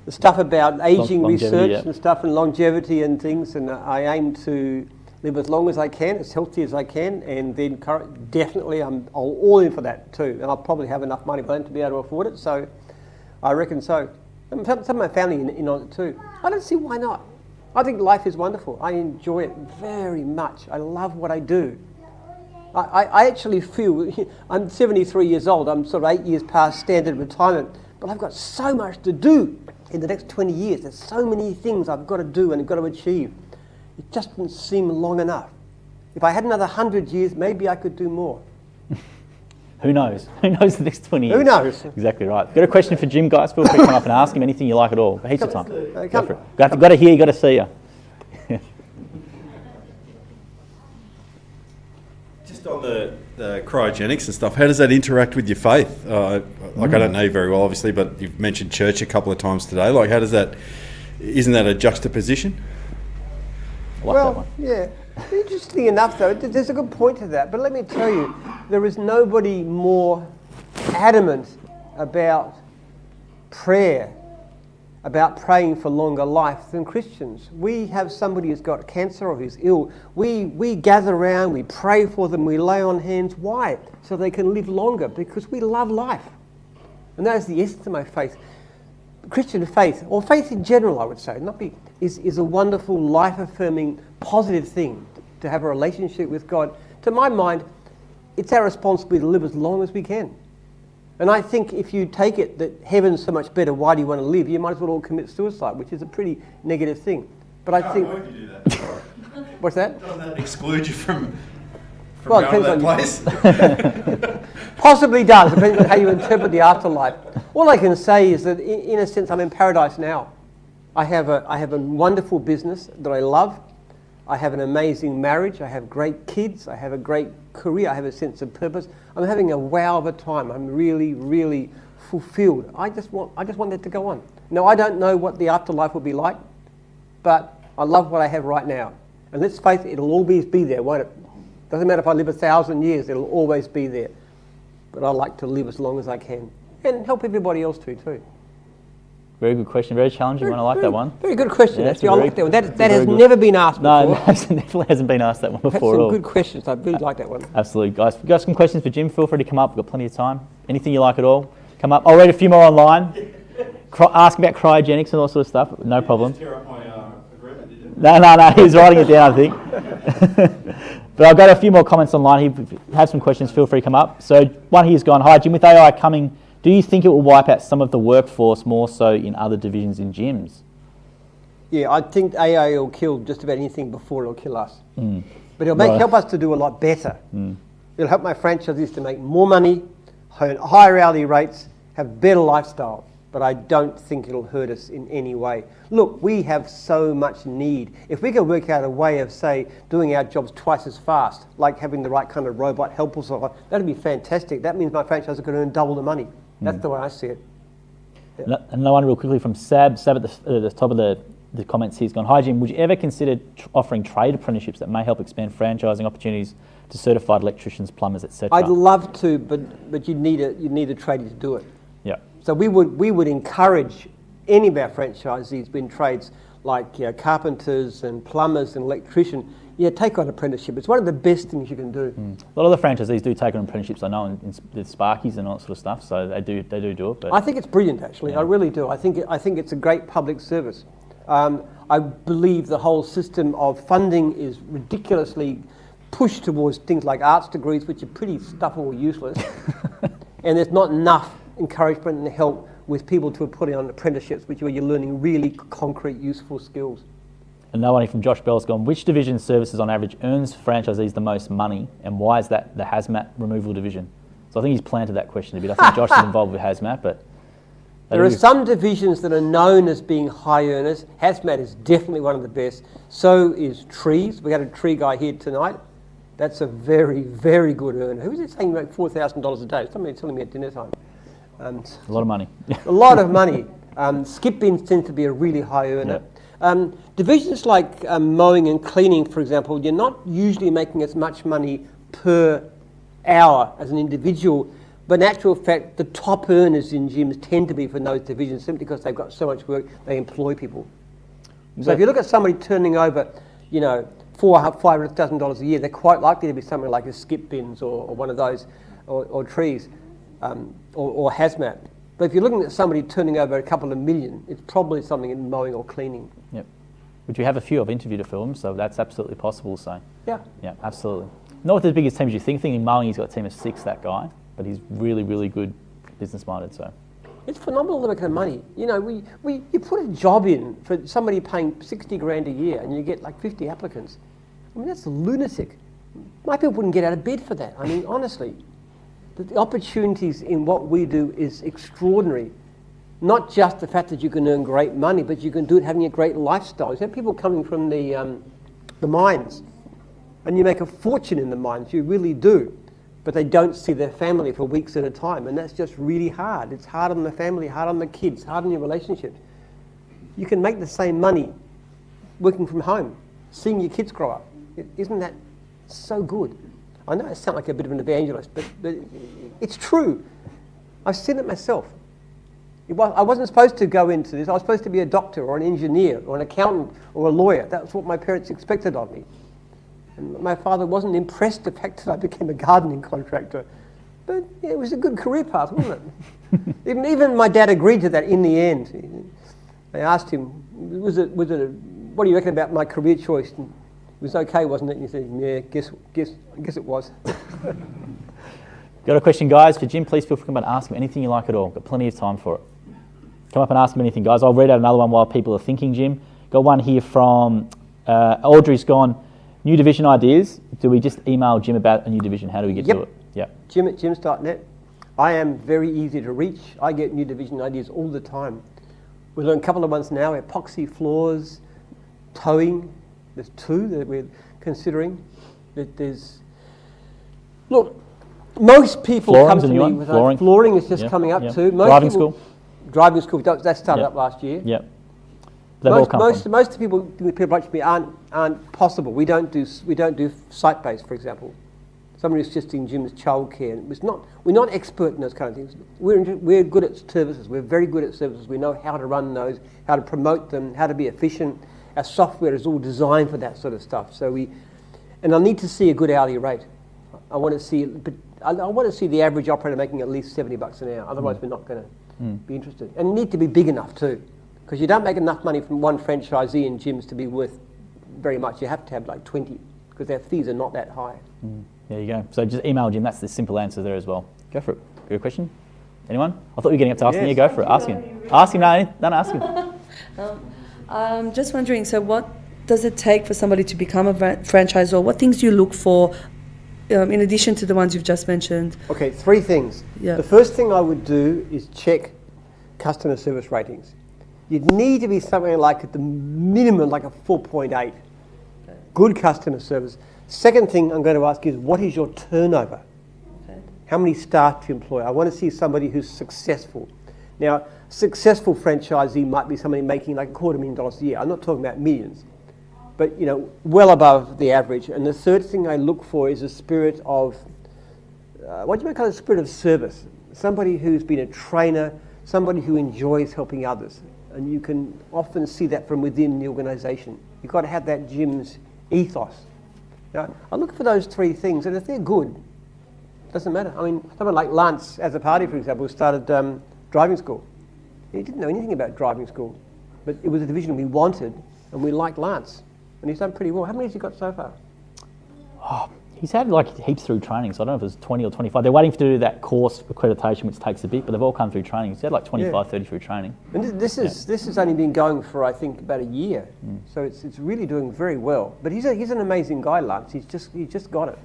stuff about aging research and stuff and longevity and things, and I aim to live as long as I can, as healthy as I can, and then definitely I'm all in for that too. And I'll probably have enough money for them to be able to afford it. So I reckon so. And some of my family in on it too. I don't see why not. I think life is wonderful. I enjoy it very much. I love what I do. I actually feel, I'm 73 years old, I'm sort of 8 years past standard retirement, but I've got so much to do in the next 20 years. There's so many things I've got to do and got to achieve. It just doesn't seem long enough. If I had another 100 years, maybe I could do more. Who knows? Who knows the next 20 years? Who knows? Exactly right. Got a question for Jim, guys? Feel free to come up and ask him anything you like at all. Heaps of time. Go for it. Got to hear you, got to see you. Just on the cryogenics and stuff, how does that interact with your faith? I don't know you very well, obviously, but you've mentioned church a couple of times today. Like, how does that? Isn't that a juxtaposition? Well, yeah. Interesting enough, though, there's a good point to that. But let me tell you, there is nobody more adamant about prayer, about praying for longer life than Christians. We have somebody who's got cancer or who's ill. We gather around, we pray for them, we lay on hands. Why? So they can live longer, because we love life. And that is the essence of my faith. Christian faith, or faith in general, I would say, is a wonderful, life-affirming, positive thing to have a relationship with God. To my mind, it's our responsibility to live as long as we can. And I think if you take it that heaven's so much better, why do you want to live? You might as well all commit suicide, which is a pretty negative thing. But I think... If you do that. What's that? Doesn't that exclude you from well, going to that place? Possibly does, depending on how you interpret the afterlife. All I can say is that, in a sense, I'm in paradise now. I have a wonderful business that I love. I have an amazing marriage. I have great kids. I have a great career. I have a sense of purpose. I'm having a wow of a time. I'm really, really fulfilled. I just want that to go on. Now, I don't know what the afterlife will be like, but I love what I have right now. And let's face it, it'll always be there, won't it? Doesn't matter if I live 1,000 years, it'll always be there. But I like to live as long as I can and help everybody else too. Very good question. Very challenging one. I like that one. Very good question, Yeah, actually. I like that one. That has never been asked before. No, definitely hasn't been asked that one That's before at some all. good questions. I really like that one. Absolutely, guys. If you've got some questions for Jim, feel free to come up. We've got plenty of time. Anything you like at all, come up. I'll read a few more online. Ask about cryogenics and all sort of stuff. No problem. Tear up my agreement, did you? No. He was writing it down, I think. But I've got a few more comments online. If you have some questions, feel free to come up. So one here's gone, hi Jim, with AI coming, do you think it will wipe out some of the workforce more so in other divisions in gyms? Yeah, I think AI will kill just about anything before it'll kill us. But it'll help us to do a lot better. It'll help my franchisees to make more money, higher hourly rates, have better lifestyle. But I don't think it'll hurt us in any way. Look, we have so much need. If we can work out a way of, say, doing our jobs twice as fast, like having the right kind of robot help us, that'd be fantastic. That means my franchises are going to earn double the money. That's the way I see it. Another one real quickly from Sab. Sab at the top of the comments, he's gone, "Hi Jim, would you ever consider offering trade apprenticeships that may help expand franchising opportunities to certified electricians, plumbers, etc.? I'd love to, but you need a tradie to do it. Yeah. So we would encourage any of our franchisees in trades like carpenters and plumbers and electricians. Yeah, take on apprenticeship. It's one of the best things you can do. A lot of the franchisees do take on apprenticeships, I know, in the Sparkies and all that sort of stuff. So they do it. But I think it's brilliant, actually. I really do. I think it's a great public service. I believe the whole system of funding is ridiculously pushed towards things like arts degrees, which are pretty stuffy or useless, and there's not enough encouragement and help with people to put on apprenticeships, which where you're learning really concrete, useful skills. another one from Josh Bell's gone, which division services on average earns franchisees the most money, and why is that the hazmat removal division? So I think he's planted that question a bit. I think Josh is involved with hazmat, but there are some divisions that are known as being high earners. Hazmat is definitely one of the best. So is trees. We had a tree guy here tonight. That's a very, very good earner. Who was it saying like $4,000 a day? Somebody telling me at dinner time. a lot of money. A lot of money. Skip bins tend to be a really high earner. Yep. Divisions like mowing and cleaning, for example, you're not usually making as much money per hour as an individual, but in actual fact, the top earners in gyms tend to be from those divisions simply because they've got so much work, they employ people. So if you look at somebody turning over, $400,000 or $500,000 a year, they're quite likely to be something like a skip bins or one of those, or trees, or hazmat. But if you're looking at somebody turning over a couple of million, it's probably something in mowing or cleaning. Yep. Which we have a few I've interviewed a film, so that's absolutely possible. So yeah, absolutely. Not with the biggest teams you think. Thinking mowing, he's got a team of 6, that guy, but he's really, really good business minded. So it's phenomenal the amount of money. You put a job in for somebody paying 60 grand a year, and you get like 50 applicants. I mean, that's lunatic. My people wouldn't get out of bed for that. I mean, honestly. The opportunities in what we do is extraordinary. Not just the fact that you can earn great money, but you can do it having a great lifestyle. You have people coming from the mines, and you make a fortune in the mines, you really do, but they don't see their family for weeks at a time, and that's just really hard. It's hard on the family, hard on the kids, hard on your relationships. You can make the same money working from home, seeing your kids grow up. Isn't that so good? I know I sound like a bit of an evangelist, but it's true. I've seen it myself. I wasn't supposed to go into this. I was supposed to be a doctor or an engineer or an accountant or a lawyer. That's what my parents expected of me. And my father wasn't impressed the fact that I became a gardening contractor. But yeah, it was a good career path, wasn't it? even my dad agreed to that in the end. I asked him, what do you reckon about my career choice? And it was okay, wasn't it? And he said, yeah, I guess it was. Got a question, guys, for Jim. Please feel free to come and ask him anything you like at all. Got plenty of time for it. Come up and ask him anything, guys. I'll read out another one while people are thinking, Jim. Got one here from Audrey's gone, new division ideas. Do we just email Jim about a new division? How do we get to it? Yep. Jim at jims.net. I am very easy to reach. I get new division ideas all the time. We've learned a couple of ones now, epoxy floors, towing. There's 2 that we're considering. Look, most people come to me with flooring is just coming up too. Most driving school, that started up last year. Yep. Most of the people approach me aren't possible. We don't do site-based, for example. Somebody who's just in Jim's childcare. We're not expert in those kind of things. We're good at services. We're very good at services. We know how to run those, how to promote them, how to be efficient. Our software is all designed for that sort of stuff. And I need to see a good hourly rate. I want to see the average operator making at least $70 an hour. Otherwise, we're not going to be interested. And you need to be big enough too, because you don't make enough money from one franchisee in gyms to be worth very much. You have to have like 20, because their fees are not that high. There you go. So just email Jim. That's the simple answer there as well. Go for it. Good question. Anyone? I thought you were getting up to asking. Yeah, go for it. Ask him. Ask him. No, ask him. I'm just wondering, so what does it take for somebody to become a franchisor? What things do you look for in addition to the ones you've just mentioned? Okay, 3 things. Yeah. The first thing I would do is check customer service ratings. You'd need to be something like at the minimum like a 4.8. Good customer service. Second thing I'm going to ask is, what is your turnover? Okay. How many staff do you employ? I want to see somebody who's successful. Now, successful franchisee might be somebody making like $250,000 a year. I'm not talking about millions, but you know, well above the average. And the third thing I look for is a spirit of, what do you call it, a spirit of service. Somebody who's been a trainer, somebody who enjoys helping others. And you can often see that from within the organisation. You've got to have that Jim's ethos. Now, I look for those three things, and if they're good, doesn't matter. I mean, someone like Lance, as a party, for example, started driving school. He didn't know anything about driving school, but it was a division we wanted, and we liked Lance, and he's done pretty well. How many has he got so far? Oh, he's had like heaps through training, so I don't know if it's 20 or 25. They're waiting to do that course accreditation, which takes a bit, but they've all come through training. He's had like 25, 30 through training. And this has only been going for, I think, about a year, so it's really doing very well. But he's an amazing guy, Lance. He's just got it.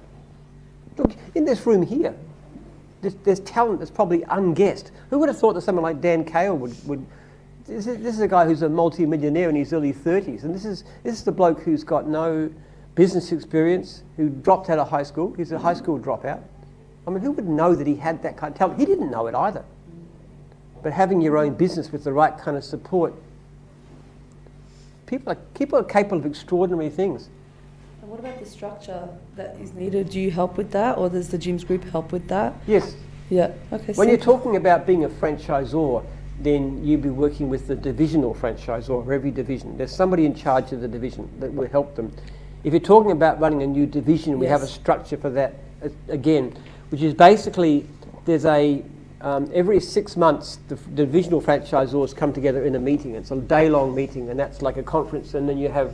Look, in this room here, there's talent that's probably unguessed. Who would have thought that someone like Dan Cale would this is a guy who's a multi-millionaire in his early 30s, and this is the bloke who's got no business experience, who dropped out of high school. He's a high school dropout. I mean, who would know that he had that kind of talent? He didn't know it either. But having your own business with the right kind of support, people are capable of extraordinary things. And what about the structure that is needed? Do you help with that, or does the Jim's group help with that? Yes. Yeah. Okay. When you're talking about being a franchisor, then you'll be working with the divisional franchisor of every division. There's somebody in charge of the division that will help them. If you're talking about running a new division, we have a structure for that again, which is basically there's every 6 months the divisional franchisors come together in a meeting. It's a day-long meeting, and that's like a conference, and then you have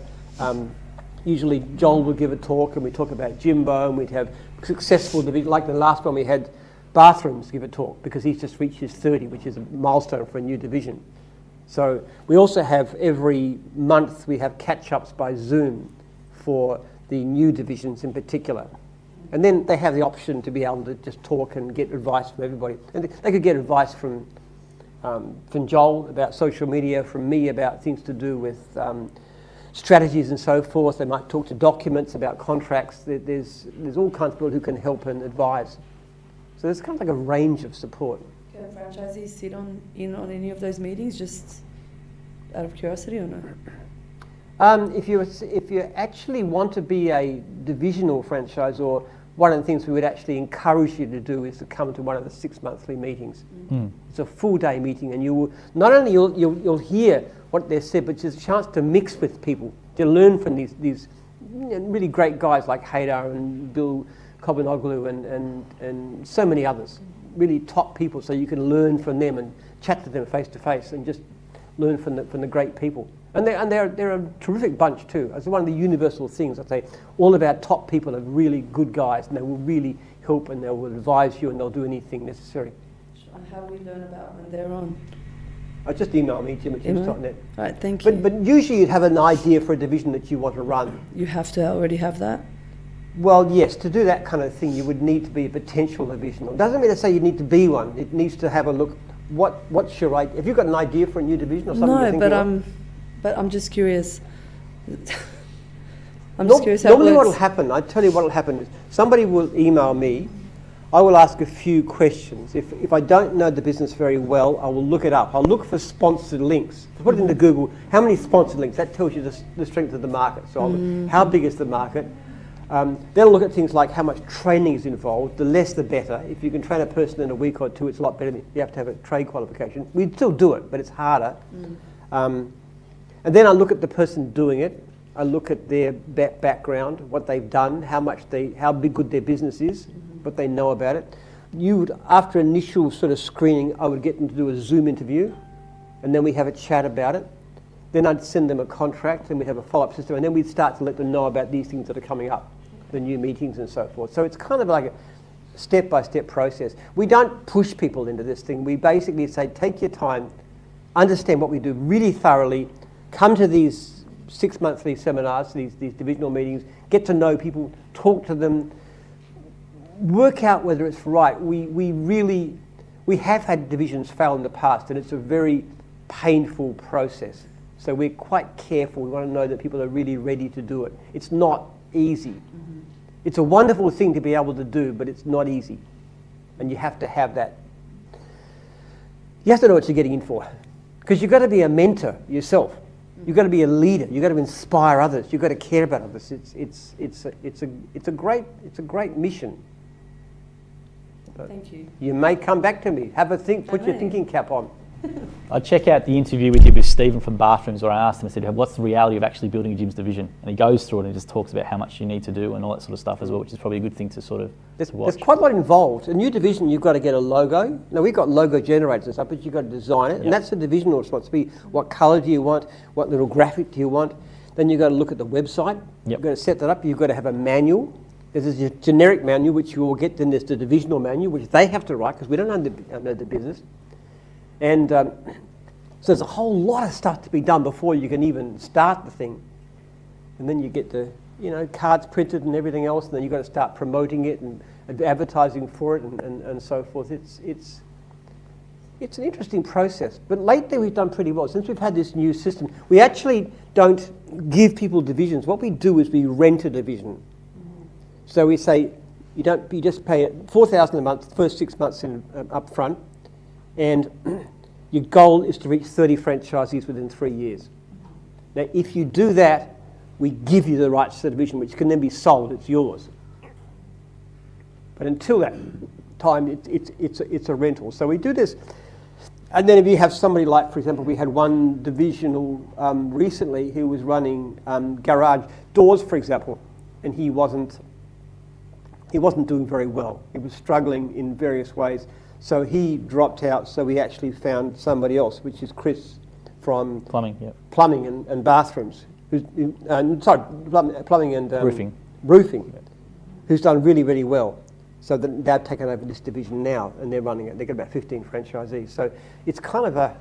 usually Joel will give a talk, and we talk about Jimbo, and we'd have successful division. Like the last one, we had Bathrooms give a talk because he's just reached his 30, which is a milestone for a new division. So we also have every month we have catch-ups by Zoom for the new divisions in particular. And then they have the option to be able to just talk and get advice from everybody. And they could get advice from Joel about social media, from me about things to do with strategies and so forth. They might talk to documents about contracts. There's all kinds of people who can help and advise. So there's kind of like a range of support. Can franchisees sit in on any of those meetings, just out of curiosity, or no? If you actually want to be a divisional franchisor, one of the things we would actually encourage you to do is to come to one of the 6 monthly meetings. It's a full day meeting, and you will not only you'll hear what they're said, but there's a chance to mix with people, to learn from these really great guys like Haydar and Bill Kobanoglu and so many others, really top people, so you can learn from them and chat to them face to face and just learn from the great people. And they're a terrific bunch too. It's one of the universal things. I say all of our top people are really good guys, and they will really help, and they will advise you, and they'll do anything necessary. And how do we learn about when they're on? Just email me, Jim@jims.net. All right, thank you. But usually you'd have an idea for a division that you want to run. You have to already have that? Well, yes, to do that kind of thing, you would need to be a potential divisional. It doesn't mean to say you need to be one. It needs to have a look. What's your idea? Have you got an idea for a new division or something? No, but I'm just curious. Normally what will happen, I tell you what will happen is somebody will email me. I will ask a few questions. If I don't know the business very well, I will look it up. I'll look for sponsored links. Put it into Google. How many sponsored links? That tells you the strength of the market. So I'll look, how big is the market? Then I'll look at things like how much training is involved. The less the better. If you can train a person in a week or two, it's a lot better than you have to have a trade qualification. We'd still do it, but it's harder. And then I look at the person doing it. I look at their background, what they've done, how big good their business is, what they know about it. After initial sort of screening, I would get them to do a Zoom interview, and then we have a chat about it. Then I'd send them a contract, and we'd have a follow-up system, and then we'd start to let them know about these things that are coming up, the new meetings and so forth. So it's kind of like a step-by-step process. We don't push people into this thing. We basically say, take your time, understand what we do really thoroughly, come to these 6 monthly seminars, these divisional meetings, get to know people, talk to them, work out whether it's right. We have had divisions fail in the past, and it's a very painful process. So we're quite careful. We want to know that people are really ready to do it. It's not easy. It's a wonderful thing to be able to do, but it's not easy. And you have to have that you have to know what you're getting in for, because you've got to be a mentor yourself. You've got to be a leader. You've got to inspire others. You've got to care about others. It's a great mission. But Thank you. you may come back to me. Have a think. Put your thinking cap on. I check out the interview we did with Stephen from Bathrooms, where I asked him, I said, what's the reality of actually building a Jim's division? And he goes through it and he just talks about how much you need to do and all that sort of stuff as well, which is probably a good thing to sort of to watch. There's quite a lot involved. A new division, you've got to get a logo. Now, we've got logo generators and stuff, but you've got to design it. And that's the divisional responsibility. What colour do you want? What little graphic do you want? Then you've got to look at the website. You've got to set that up. You've got to have a manual. There's a generic manual, which you will get. Then there's the divisional manual, which they have to write, because we don't know the business. And so there's a whole lot of stuff to be done before you can even start the thing. And then you get the cards printed and everything else, and then you've got to start promoting it and advertising for it and so forth. It's an interesting process. But lately we've done pretty well. Since we've had this new system, we actually don't give people divisions. What we do is we rent a division. So we say, you just pay $4,000 a month, the first 6 months up front, and your goal is to reach 30 franchisees within 3 years. Now, if you do that, we give you the rights to the division, which can then be sold. It's yours. But until that time, it's a rental. So we do this. And then if you have somebody like, for example, we had one divisional recently who was running garage doors, for example, and he wasn't doing very well. He was struggling in various ways. So he dropped out, so we actually found somebody else, which is Chris from plumbing and bathrooms. Plumbing and roofing, who's done really, really well. So they've taken over this division now, and they're running it. They've got about 15 franchisees. So it's kind of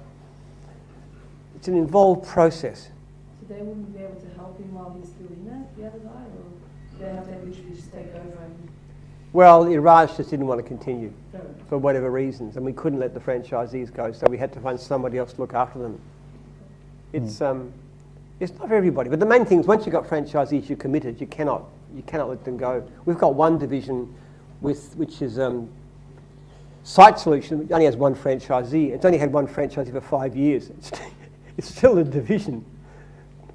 it's an involved process. So they wouldn't be able to help him while he's still in there, the other guy, or they have to literally just take over? Well, Iraj just didn't want to continue for whatever reasons, and we couldn't let the franchisees go, so we had to find somebody else to look after them. It's not for everybody, but the main thing is once you've got franchisees, you're committed. You cannot let them go. We've got one division which is Site Solution, which only has one franchisee. It's only had one franchisee for 5 years. It's still a division,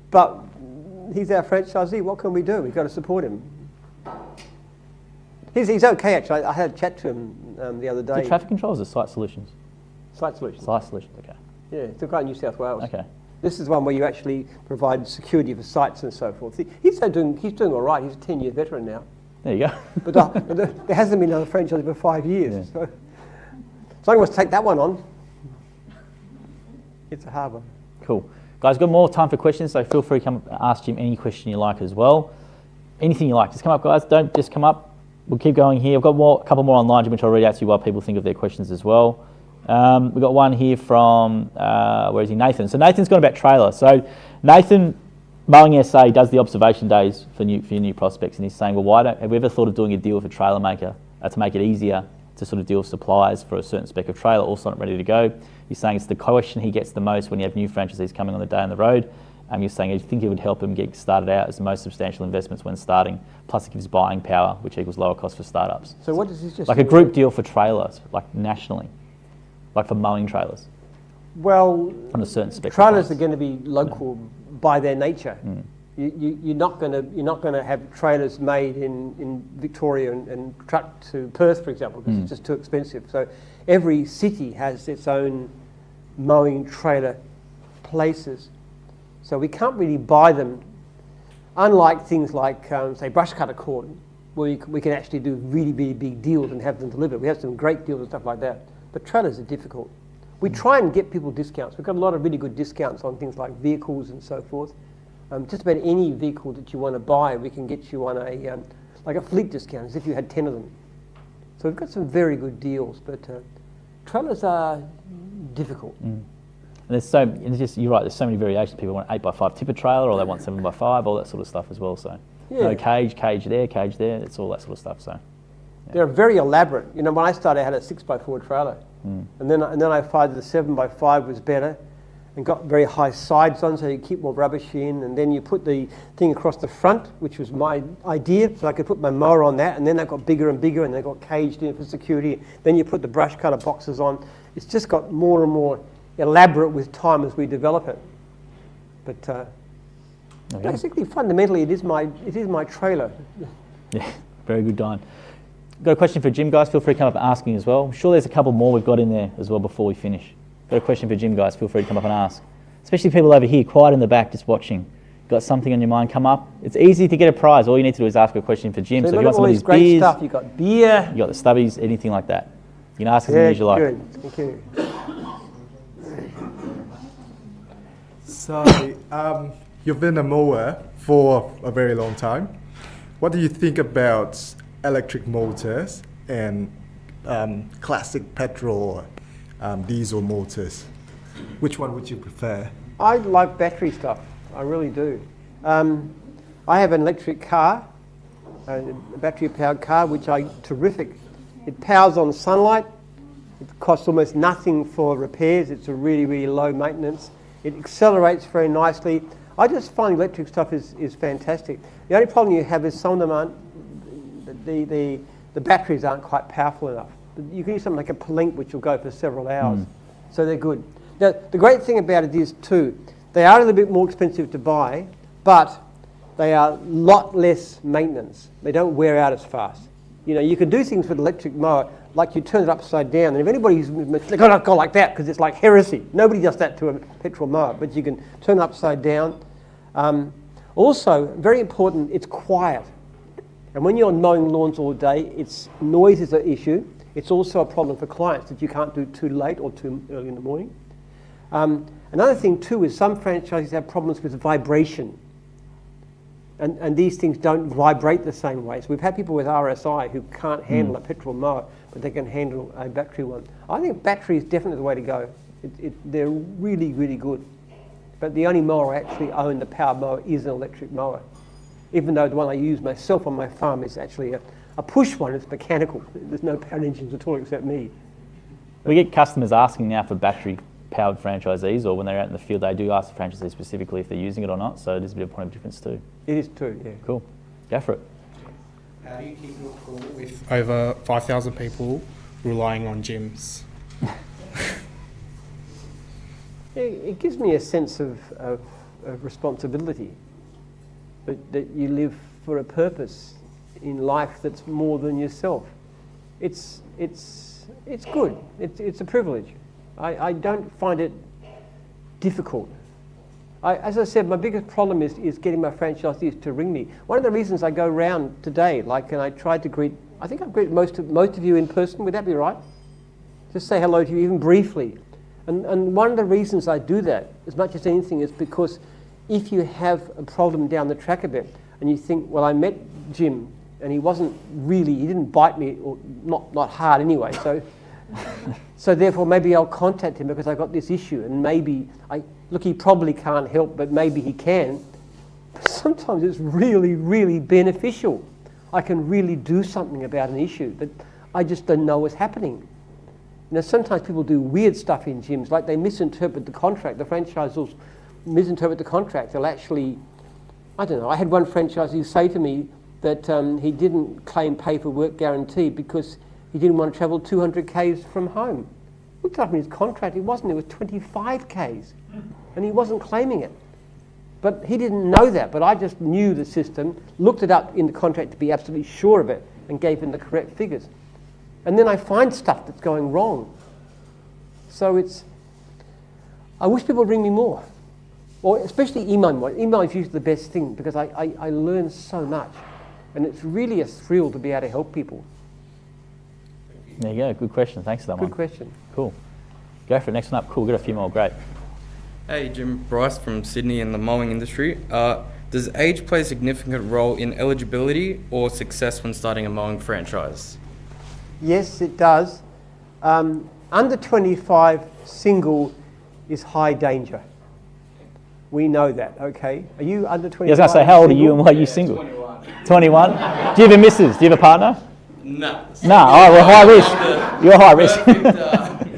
but he's our franchisee. What can we do? We've got to support him. He's okay, actually. I had a chat to him the other day. The traffic controls or Site Solutions? Site Solutions. Site Solutions, okay. Yeah, it's a guy in New South Wales. Okay. This is one where you actually provide security for sites and so forth. He's doing all right. He's a 10-year veteran now. There you go. but there hasn't been another franchise for 5 years. Yeah. So I'm going to take that one on. It's a hard one. Cool. Guys, got more time for questions, so feel free to come ask Jim any question you like as well. Anything you like. Just come up, guys. Don't just come up. We'll keep going here. I've got a couple more online, which I'll read out to you while people think of their questions as well. We've got one here from, where is he? Nathan. So Nathan's gone about trailer. So Nathan, Mowing SA, does the observation days for your new prospects, and he's saying, well, have we ever thought of doing a deal with a trailer maker to make it easier to sort of deal with suppliers for a certain spec of trailer, also not ready to go? He's saying it's the question he gets the most when you have new franchisees coming on the day on the road. You're saying you think it would help him get started out as the most substantial investments when starting, plus it gives buying power, which equals lower cost for startups. So what does this just... Like a group deal for trailers, like nationally, like for mowing trailers. Well, on a certain spec. Trailers are going to be local by their nature. You're not going to have trailers made in Victoria and trucked to Perth, for example, because it's just too expensive. So every city has its own mowing trailer places. So we can't really buy them, unlike things like, say, brush cutter cord, where we can actually do really, really big deals and have them delivered. We have some great deals and stuff like that. But trailers are difficult. We try and get people discounts. We've got a lot of really good discounts on things like vehicles and so forth. Just about any vehicle that you want to buy, we can get you on like a fleet discount, as if you had 10 of them. So we've got some very good deals, but trailers are difficult. And you're right, there's so many variations. People want an 8x5 tipper trailer, or they want 7x5, all that sort of stuff as well. So, no cage there, it's all that sort of stuff. So, they're very elaborate. You know, when I started, I had a 6x4 trailer, and then I found the 7x5 was better, and got very high sides on, so you keep more rubbish in. And then you put the thing across the front, which was my idea, so I could put my mower on that. And then they got bigger and bigger, and they got caged in for security. Then you put the brush cutter boxes on, It's just got more and more elaborate with time as we develop it. But basically, fundamentally, it is my trailer. Yeah, very good, Diane. Got a question for Jim, guys. Feel free to come up and ask me as well. I'm sure there's a couple more we've got in there as well before we finish. Got a question for Jim, guys. Feel free to come up and ask. Especially people over here, quiet in the back, just watching. Got something on your mind, come up. It's easy to get a prize. All you need to do is ask a question for Jim. So if you want some all of these these great beers, stuff. You got beer. you got the stubbies, anything like that. You can ask as many as you like. Good. Thank you. So, you've been a mower for a very long time. What do you think about electric motors and classic petrol or diesel motors? Which one would you prefer? I like battery stuff. I really do. I have an electric car, a battery-powered car, which terrific. It powers on sunlight. It costs almost nothing for repairs. It's a really, really low maintenance. It accelerates very nicely. I just find electric stuff is fantastic. The only problem you have is some of them aren't, the batteries aren't quite powerful enough. You can use something like a Pelink, which will go for several hours. So they're good. Now, the great thing about it is too, they are a little bit more expensive to buy, but they are a lot less maintenance. They don't wear out as fast. You know, you can do things with an electric mower, like you turn it upside down, and if anybody's they've got to go like that because it's like heresy. Nobody does that to a petrol mower, but you can turn it upside down. Also, very important, it's quiet. And when you're mowing lawns all day, noise is an issue. It's also a problem for clients that you can't do too late or too early in the morning. Another thing too is some franchisees have problems with vibration. And these things don't vibrate the same way. So we've had people with RSI who can't handle a petrol mower, but they can handle a battery one. I think battery is definitely the way to go. They're really, really good. But the only mower I actually own, the power mower, is an electric mower. Even though the one I use myself on my farm is actually a push one, it's mechanical. There's no power engines at all except me. We get customers asking now for battery-powered franchisees, or when they're out in the field, they do ask the franchisee specifically if they're using it or not, so it is a bit of a point of difference too. It is too, yeah. Cool. Go for it. How do you keep your cool with over 5,000 people relying on gyms? It gives me a sense of responsibility, that you live for a purpose in life that's more than yourself. It's good. It's a privilege. I don't find it difficult. As I said, my biggest problem is getting my franchisees to ring me. One of the reasons I go around today, and I tried to greet, I think I've greeted most of you in person. Would that be right? Just say hello to you, even briefly. And one of the reasons I do that, as much as anything, is because if you have a problem down the track a bit, and you think, well, I met Jim, and he didn't bite me, or not hard anyway, so therefore maybe I'll contact him because I've got this issue, and maybe, he probably can't help, but maybe he can. But sometimes it's really, really beneficial. I can really do something about an issue that I just don't know is happening. You know, sometimes people do weird stuff in gyms, like they misinterpret the contract. The franchisors misinterpret the contract. They'll actually, I don't know, I had one franchisee say to me that he didn't claim pay for work guarantee because he didn't want to travel 200 k's from home. Looked up in his contract, it was 25 k's, and he wasn't claiming it. But he didn't know that, but I just knew the system, looked it up in the contract to be absolutely sure of it, and gave him the correct figures. And then I find stuff that's going wrong. So I wish people would ring me more. Or especially email me. Email is usually the best thing because I learn so much. And it's really a thrill to be able to help people. There you go. Good question. Thanks for that one. Good question. Cool. Go for it. Next one up. Cool. We've got a few more. Great. Hey, Jim. Bryce from Sydney in the mowing industry. Does age play a significant role in eligibility or success when starting a mowing franchise? Yes, it does. Under 25 single is high danger. We know that, okay? Are you under 25? Yeah, I was going to say, how old are you and why are you single? 21. Do you have a missus? Do you have a partner? No. No. Oh, well, high risk. You're high risk.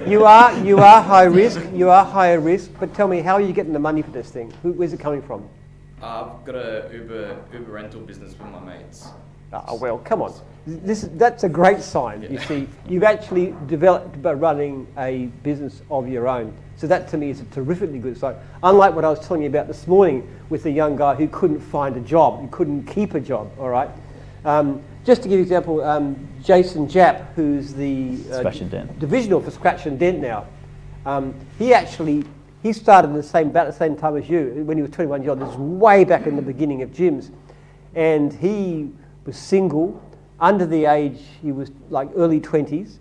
You are high risk. You are higher risk. But tell me, how are you getting the money for this thing? Where's it coming from? I've got a Uber rental business with my mates. Oh, well, come on. That's a great sign. You see, you've actually developed by running a business of your own. So that to me is a terrifically good sign. Unlike what I was telling you about this morning with the young guy who couldn't find a job, who couldn't keep a job, all right? Just to give you an example, Jason Japp, who's the divisional for Scratch and Dent now, he started about the same time as you when he was 21 years old. This is way back in the beginning of Jim's. And he was single, under the age, he was like early 20s,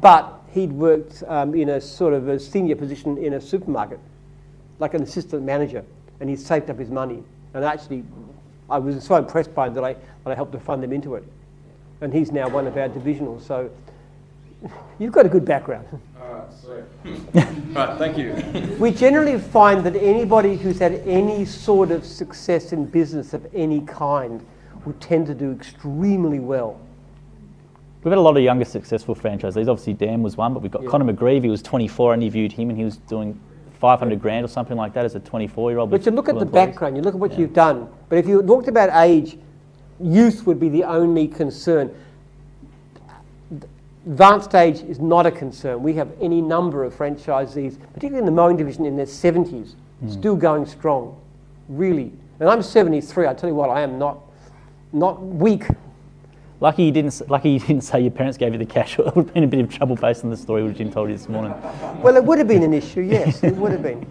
but he'd worked in a sort of a senior position in a supermarket, like an assistant manager, and he saved up his money. And actually, I was so impressed by him that I helped to fund him into it. And he's now one of our divisionals, so you've got a good background. Right, thank you. We generally find that anybody who's had any sort of success in business of any kind will tend to do extremely well. We've had a lot of younger successful franchisees. Obviously Dan was one, but we've got Conor McGreevy, he was 24, I interviewed him and he was doing 500 grand or something like that as a 24-year-old. But you look at the background, you look at what you've done. But if you talked about age, youth would be the only concern. Advanced age is not a concern. We have any number of franchisees, particularly in the mowing division, in their 70s, still going strong, really. And I'm 73, I tell you what, I am not weak. Lucky you didn't say your parents gave you the cash. It would have been a bit of trouble based on the story which Jim told you this morning. Well, it would have been an issue, yes, it would have been.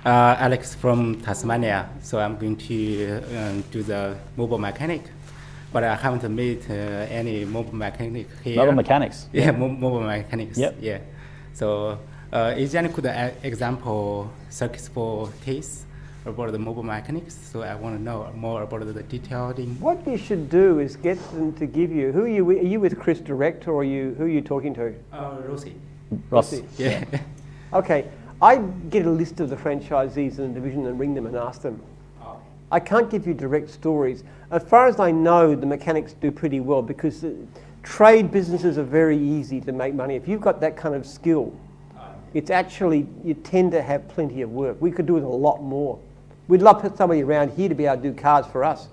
Alex from Tasmania, so I'm going to do the mobile mechanic, but I haven't met any mobile mechanic here. Mobile mechanics? Yeah, mobile mechanics. Yep. Yeah. So is there any good example successful case about the mobile mechanics? So I want to know more about the detailing. What you should do is get them to give you, are you with Chris direct or who are you talking to? Rosie. Ross. Yeah. Okay, I get a list of the franchisees in the division and ring them and ask them. I can't give you direct stories. As far as I know, the mechanics do pretty well because trade businesses are very easy to make money. If you've got that kind of skill, it's actually, you tend to have plenty of work. We could do it a lot more. We'd love to have somebody around here to be able to do cars for us.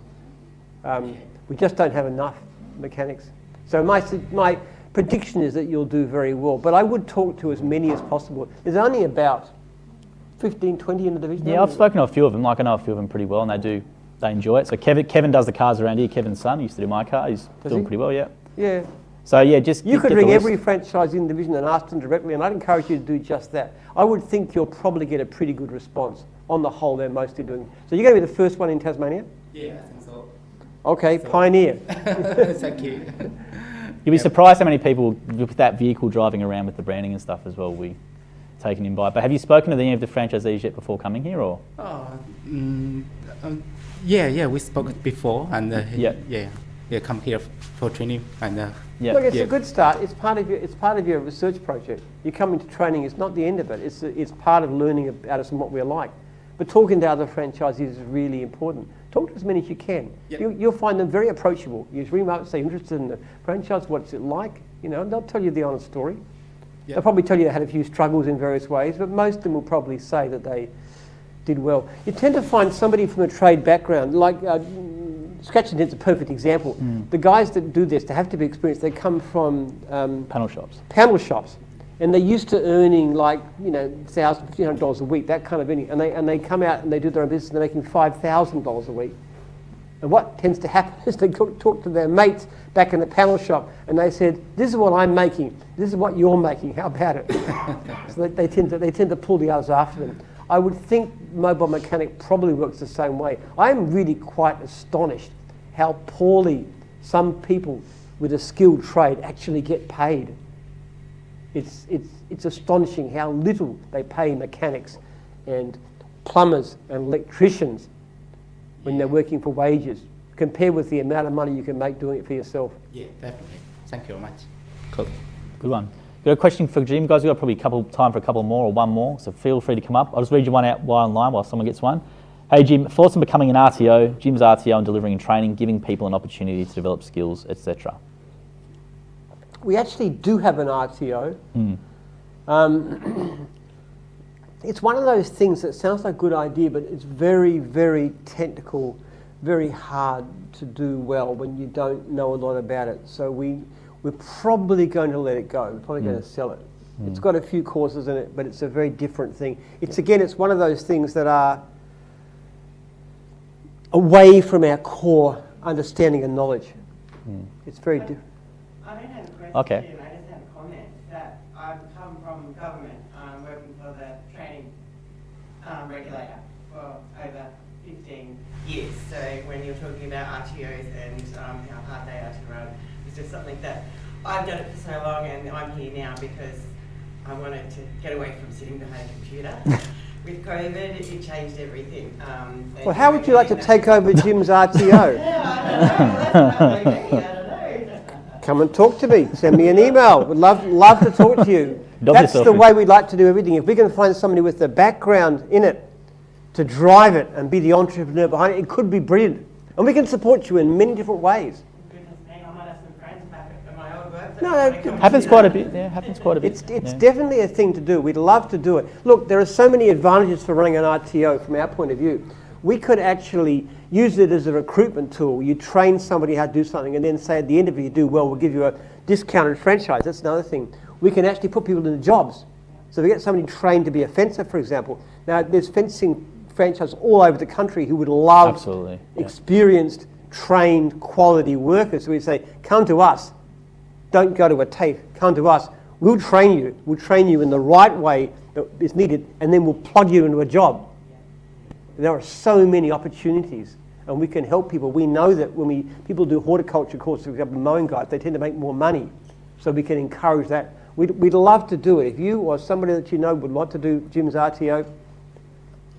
We just don't have enough mechanics. So my prediction is that you'll do very well. But I would talk to as many as possible. There's only about 15, 20 in the division. Yeah, I've spoken to a few of them. Like I know a few of them pretty well, and they enjoy it. So Kevin does the cars around here. Kevin's son used to do my car. He's doing pretty well. Yeah. Yeah. So yeah, just you could ring every franchise in the division and ask them directly, and I'd encourage you to do just that. I would think you'll probably get a pretty good response. On the whole, they're mostly doing. So you're going to be the first one in Tasmania? Yeah, I think so. Okay, so. Pioneer. Thank you. You'll be surprised how many people with that vehicle driving around with the branding and stuff as well we taken in by. But have you spoken to any of the franchisees yet before coming here, or? Yeah, we spoke before, and come here for training, and Look, it's a good start. It's part of your research project. You come into training. It's not the end of it. It's part of learning about us and what we're like. But talking to other franchisees is really important. Talk to as many as you can. Yep. You'll find them very approachable. You just ring them up and say, interested in the franchise, what's it like? You know, they'll tell you the honest story. Yep. They'll probably tell you they had a few struggles in various ways, but most of them will probably say that they did well. You tend to find somebody from a trade background, like Scratch and Dent's a perfect example. The guys that do this, they have to be experienced. They come from panel shops. And they're used to earning like, $1,000, $1,500 a week, that kind of earning. And they come out and they do their own business and they're making $5,000 a week. And what tends to happen is they talk to their mates back in the panel shop and they said, this is what I'm making, this is what you're making, how about it? So they tend to pull the others after them. I would think mobile mechanic probably works the same way. I'm really quite astonished how poorly some people with a skilled trade actually get paid. It's astonishing how little they pay mechanics and plumbers and electricians when they're working for wages, compared with the amount of money you can make doing it for yourself. Yeah, definitely. Thank you very much. Cool. Good one. Got a question for Jim, guys? We've got probably time for a couple more or one more, so feel free to come up. I'll just read you one out while online while someone gets one. Hey Jim, thoughts on becoming an RTO, Jim's RTO and delivering training, giving people an opportunity to develop skills, etc. We actually do have an RTO. It's one of those things that sounds like a good idea, but it's very, very technical, very hard to do well when you don't know a lot about it. So we're probably going to let it go. We're probably going to sell it. It's got a few courses in it, but it's a very different thing. It's one of those things that are away from our core understanding and knowledge. It's very different. I don't have a question. Okay. I just have a comment that I've come from government, working for the training regulator for over 15 years. So when you're talking about RTOs and how hard they are to run, it's just something that I've done it for so long, and I'm here now because I wanted to get away from sitting behind a computer. With COVID, it changed everything. Well, how would you like to take over Jim's RTO? I don't know. Come and talk to me. Send me an email. Would love to talk to you. That's the way we'd like to do everything. If we can find somebody with the background in it to drive it and be the entrepreneur behind it, it could be brilliant. And we can support you in many different ways. No, it happens quite a bit. Yeah, happens quite a bit. It's definitely a thing to do. We'd love to do it. Look, there are so many advantages for running an RTO from our point of view. We could actually use it as a recruitment tool. You train somebody how to do something, and then say at the end of it, you do well, we'll give you a discounted franchise. That's another thing. We can actually put people into jobs. So if we get somebody trained to be a fencer, for example. Now, there's fencing franchises all over the country who would love experienced, trained, quality workers. So we say, come to us. Don't go to a TAFE, come to us. We'll train you. We'll train you in the right way that is needed, and then we'll plug you into a job. There are so many opportunities, and we can help people. We know that when people do horticulture courses, for example, mowing guys, they tend to make more money. So we can encourage that. We'd love to do it. If you or somebody that you know would want to do Jim's RTO,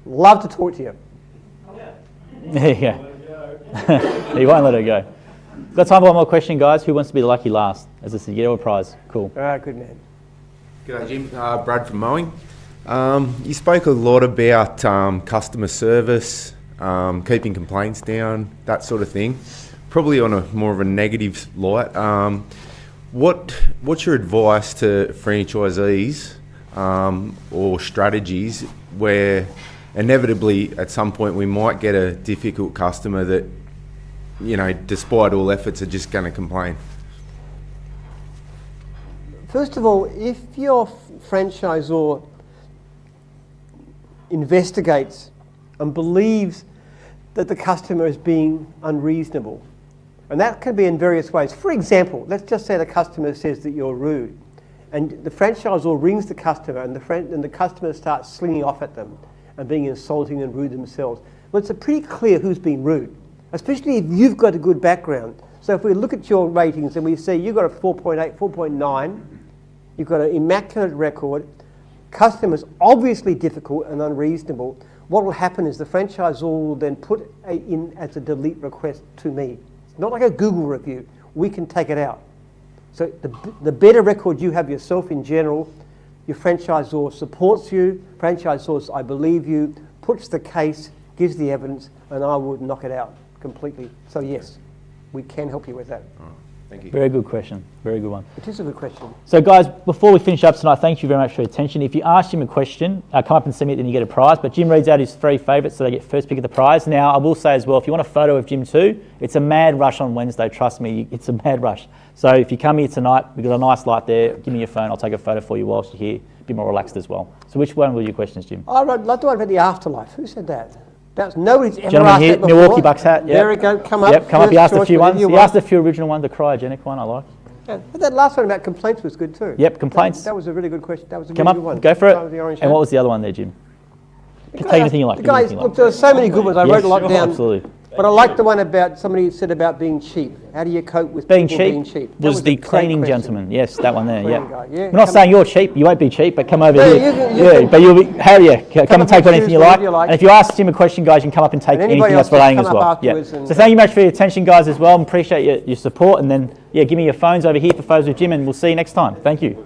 love to talk to you. There you go. You won't let it go. Got time for one more question, guys. Who wants to be the lucky last? As I said, get a prize. Cool. Good man. G'day, Jim. Brad from Mowing. You spoke a lot about customer service, keeping complaints down, that sort of thing. Probably on a more of a negative light. What's your advice to franchisees or strategies where inevitably at some point we might get a difficult customer that, you know, despite all efforts, are just going to complain? First of all, if your franchisor investigates and believes that the customer is being unreasonable, and that can be in various ways. For example, let's just say the customer says that you're rude, and the franchisor rings the customer, and the customer starts slinging off at them and being insulting and rude themselves. Well, it's pretty clear who's being rude, especially if you've got a good background. So if we look at your ratings and we see you've got a 4.8, 4.9, you've got an immaculate record, customers obviously difficult and unreasonable, what will happen is the franchisor will then put in as a delete request to me. It's not like a Google review. We can take it out. So the better record you have yourself in general, your franchisor supports you, franchisors, I believe you, puts the case, gives the evidence, and I would knock it out completely. So yes, we can help you with that. Thank you. Very good question. Very good one. It is a good question. So guys, before we finish up tonight, thank you very much for your attention. If you ask Jim a question, come up and see me, then you get a prize. But Jim reads out his 3 favourites, so they get first pick of the prize. Now, I will say as well, if you want a photo of Jim too, it's a mad rush on Wednesday. Trust me, it's a mad rush. So if you come here tonight, we've got a nice light there. Give me your phone. I'll take a photo for you whilst you're here. Be more relaxed as well. So which one were your questions, Jim? I'd love to one about the afterlife. Who said that? Nobody's ever Gentleman asked here, that before. Milwaukee Bucks hat. Yep. There we go. Come up. Yep, come up. He asked a few ones. He want. asked a few original ones. The cryogenic one I like. Yeah, but that last one about complaints was good too. Yep, complaints. That was a really good question. That was a Come really up, good one. go for it. The orange And what was the other one there, Jim? Take anything you like. The guys, look, there are so many good ones. I wrote a lot down. Absolutely. But I like the one about somebody said about being cheap. How do you cope with being people cheap? Being cheap? That Was the a great cleaning question. gentleman? Yes, that one there. Cleaning Yeah. guy, yeah, We're not saying you're cheap. You won't be cheap, but come over No, here. you can- But you'll be. Harry, come and take and anything choose you whatever like. you like. And if you ask Jim a question, guys, you can come up and take And anybody anything else else can relating as come up well. afterwards Yeah. and- So thank you much for your attention, guys, as well. Appreciate your support. And then, yeah, give me your phones over here for photos with Jim, and we'll see you next time. Thank you.